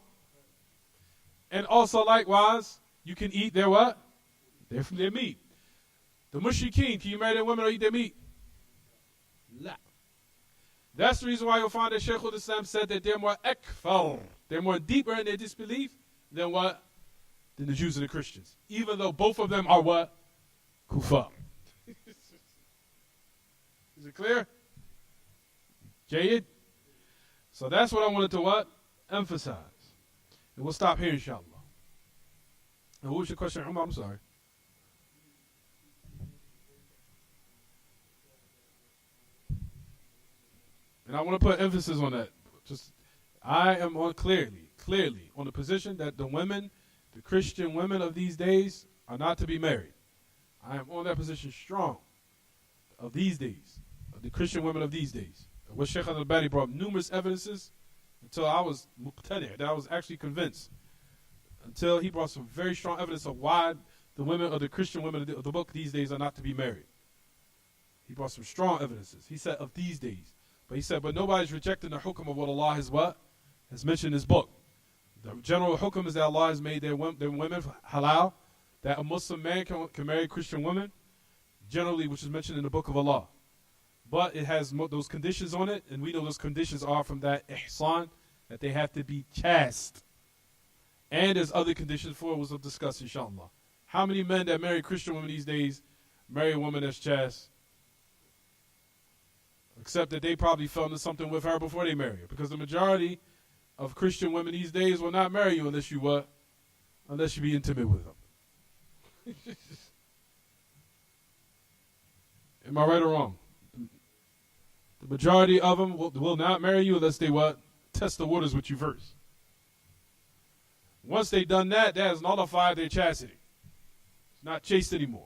S1: And also likewise, you can eat their what? Their meat. The mushrikeen, can you marry their women or eat their meat? La. That's the reason why you'll find that Shaykh al-Islam said that they're more akfar. They're more deeper in their disbelief than what? Than the Jews and the Christians. Even though both of them are what? Kufar. Is it clear? Jayid? So that's what I wanted to what? Emphasize. And we'll stop here, inshallah. And what was your question, Umar? I'm sorry. And I want to put emphasis on that. I am on clearly on the position that the Christian women of these days are not to be married. I am on that position strong of these days, of the Christian women of these days. What Shaykh al-Albani brought numerous evidences until I was muqtadi', that I was actually convinced. Until he brought some very strong evidence of why the women of the Christian women of the book these days are not to be married. He brought some strong evidences. He said of these days. But he said, but nobody's rejecting the hukum of what Allah has what? Has mentioned in his book. The general hukum is that Allah has made their women halal, that a Muslim man can marry Christian women, generally, which is mentioned in the book of Allah. But it has those conditions on it, and we know those conditions are from that ihsan, that they have to be chaste. And there's other conditions for it, which we'll discuss, inshallah. How many men that marry Christian women these days marry a woman that's chaste? Except that they probably fell into something with her before they marry her. Because the majority of Christian women these days will not marry you unless you what? Unless you be intimate with them. Am I right or wrong? The majority of them will not marry you unless they what? Test the waters with you first. Once they've done that, that has nullified their chastity. It's not chaste anymore.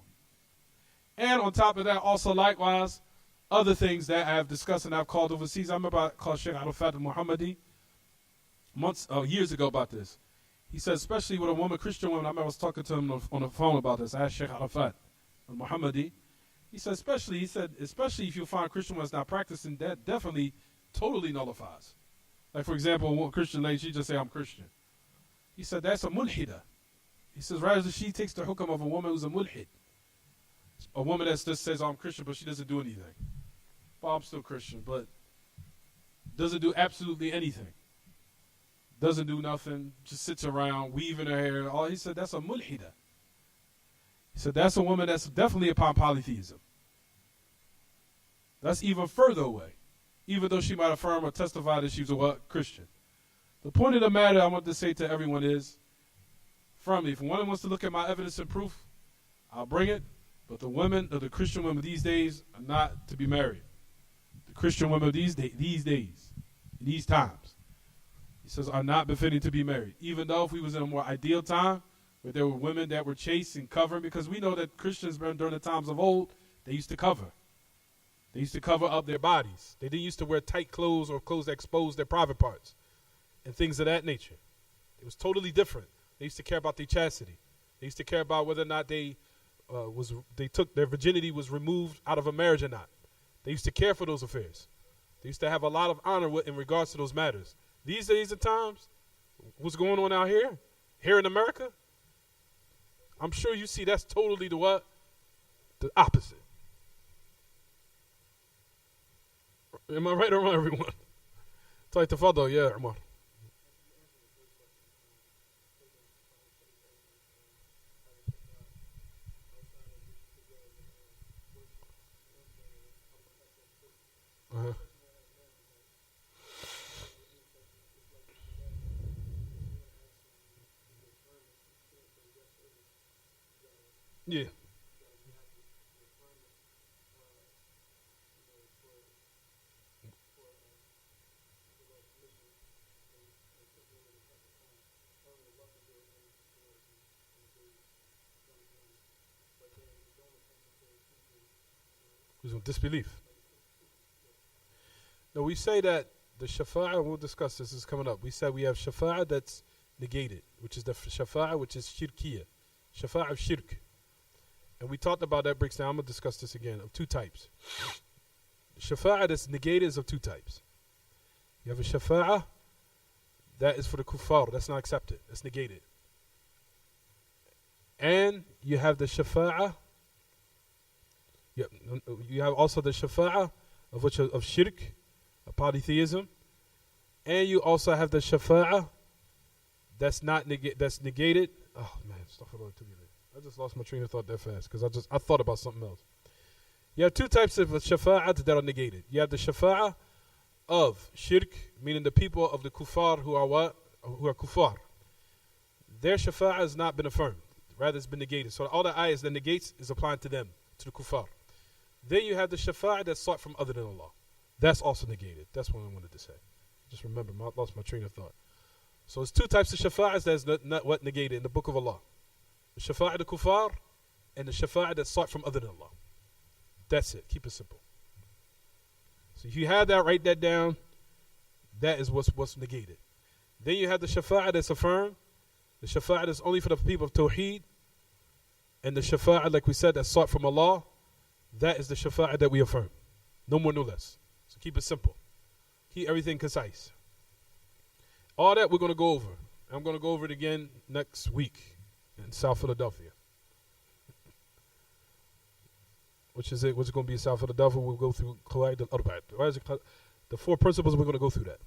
S1: And on top of that, also likewise, other things that I have discussed and I've called overseas. I remember I called Sheikh Arafat al-Muhammadi years ago about this. He said, especially with a woman, Christian woman, I remember I was talking to him on the phone about this. I asked Sheikh Arafat al-Muhammadi. He said, especially if you find Christian ones not practicing, that definitely totally nullifies. Like, for example, one Christian lady, she just say, I'm Christian. He said, that's a mulhida. He says, rather she takes the hukam of a woman who's a mulhid. A woman that just says, I'm Christian, but she doesn't do anything. Well, I'm still Christian, but doesn't do absolutely anything. Doesn't do nothing, just sits around, weaving her hair. All he said, that's a mulhida. He said, that's a woman that's definitely upon polytheism. That's even further away, even though she might affirm or testify that she's a what? Christian. The point of the matter I want to say to everyone is, firmly, if one wants to look at my evidence and proof, I'll bring it. But the women, or the Christian women these days, are not to be married. The Christian women these days, these times, he says, are not befitting to be married. Even though if we was in a more ideal time, where there were women that were chaste and covering, because we know that Christians during the times of old, they used to cover. They used to cover up their bodies. They didn't used to wear tight clothes or clothes that exposed their private parts and things of that nature. It was totally different. They used to care about their chastity. They used to care about whether or not they took their virginity was removed out of a marriage or not. They used to care for those affairs. They used to have a lot of honor in regards to those matters. These days and times, what's going on out here in America, I'm sure you see that's totally the what? The opposite. Am I right or wrong, everyone? طيب تفضل يا عمر. Yeah. There's disbelief. No, we say that the shafa'ah, we'll discuss this is coming up. We said we have shafa'ah that's negated, which is the shafa'ah which is shirkiyah, shafa'ah of shirk. And we talked about that breaks down. I'm going to discuss this again, of two types. Shafa'ah that's negated is of two types. You have a shafa'ah that is for the kuffar, that's not accepted, that's negated. And you have the shafa'ah, you have also the shafa'ah of shirk, of polytheism. And you also have the shafa'ah that's not that's negated. Oh man, I just lost my train of thought that fast because I thought about something else. You have two types of shafa'at that are negated. You have the shafa'ah of shirk, meaning the people of the kuffar who are what? Who are kuffar. Their shafa'ah has not been affirmed. Rather, it's been negated. So all the ayahs that negates is applying to them, to the kuffar. Then you have the shafa'ah that's sought from other than Allah. That's also negated. That's what I wanted to say. Just remember, I lost my train of thought. So it's two types of shafa'ahs that's not what negated in the book of Allah. The shafa'ah the kuffar and the shafa'ah that's sought from other than Allah. That's it. Keep it simple. So if you have that, write that down. That is what's negated. Then you have the shafa'ah that's affirmed. The shafa'ah that's only for the people of Tawheed. And the shafa'ah, like we said, that's sought from Allah. That is the shafa'ah that we affirm. No more, no less. So keep it simple. Keep everything concise. All that we're going to go over. I'm going to go over it again next week in South Philadelphia. Which is it? What's going to be in South Philadelphia? We'll go through Qawaid al-Arba'at. The four principles, we're going to go through that.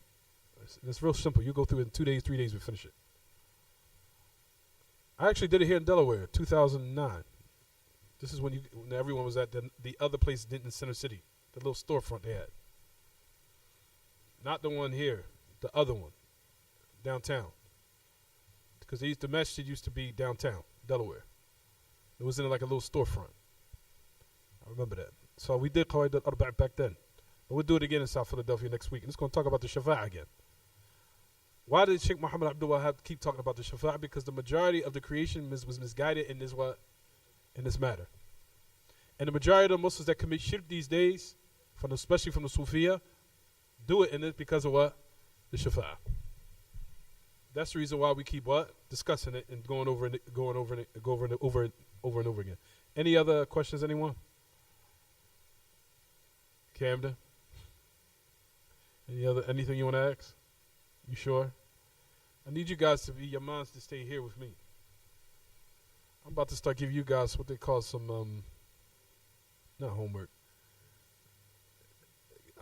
S1: It's real simple. You go through it in 2 days, 3 days, we finish it. I actually did it here in Delaware, 2009. This is when everyone was at the other place in Center City, the little storefront they had. Not the one here, the other one.
S2: downtown. Because the masjid used to be downtown, Delaware. It was in like a little storefront. I remember that. So we did Qawaid al-Arba' back then. But we'll do it again in South Philadelphia next week. And it's going to talk about the Shafa'ah again. Why did Sheikh Muhammad Abdul Wahab keep talking about the Shafa'ah? Because the majority of the creation was misguided in this what? In this matter. And the majority of the Muslims that commit shirk these days, especially from the Sufiya, do it in it because of what? The Shafa'ah. That's the reason why we keep what? Discussing it and going over it over and over again. Any other questions, anyone? Camden? Anything you want to ask? You sure? I need you guys to be your minds to stay here with me. I'm about to start giving you guys what they call some not homework.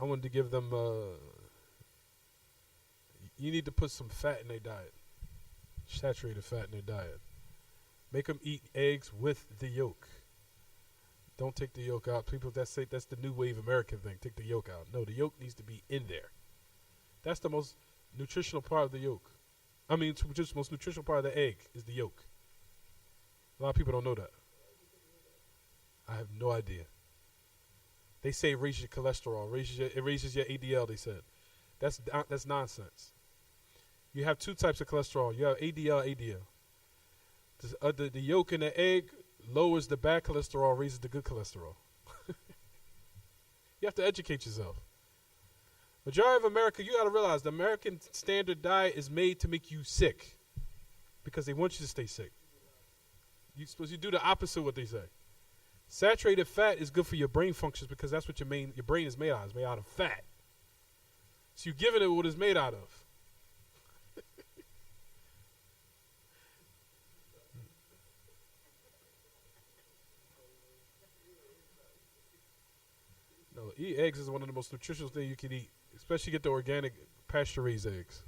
S2: I wanted to give them you need to put some fat in their diet. Saturated fat in their diet. Make them eat eggs with the yolk. Don't take the yolk out. People that say that's the new wave American thing. Take the yolk out. No, the yolk needs to be in there. That's the most nutritional part of the yolk. I mean, just the most nutritional part of the egg is the yolk. A lot of people don't know that. I have no idea. They say it raises your cholesterol. It raises your ADL, they said. That's nonsense. You have two types of cholesterol. You have ADL. The yolk in the egg lowers the bad cholesterol, raises the good cholesterol. You have to educate yourself. Majority of America, you got to realize the American standard diet is made to make you sick because they want you to stay sick. You're supposed to do the opposite of what they say. Saturated fat is good for your brain functions because that's what your brain is made out of. It's made out of fat. So you're giving it what it's made out of. No, eat eggs is one of the most nutritious things you can eat, especially get the organic pasture-raised eggs.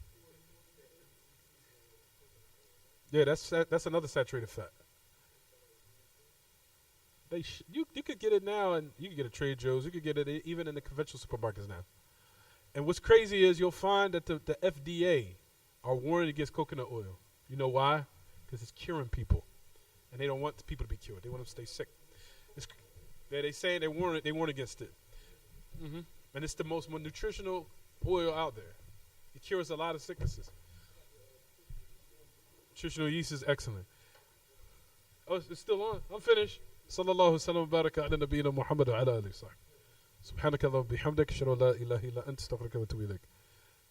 S2: Yeah, that's another saturated fat. You could get it now, and you can get it at Trader Joe's. You could get it even in the conventional supermarkets now. And what's crazy is you'll find that the FDA are warning against coconut oil. You know why? Because it's curing people, and they don't want people to be cured. They want them to stay sick. They say they warn against it. Mm-hmm. And it's the most nutritional oil out there. It cures a lot of sicknesses. Nutritional yeast is excellent. Oh, it's still on. I'm finished. Sallallahu alaihi wa baraka ala nabiyyina Muhammad wa ala alihi wa sahbihi. Subhanaka Allahumma bihamdika ashhadu an la ilaha illa anta astaghfiruka wa atubu ilaik.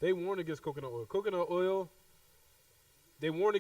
S2: They warn against coconut oil. Coconut oil, they warn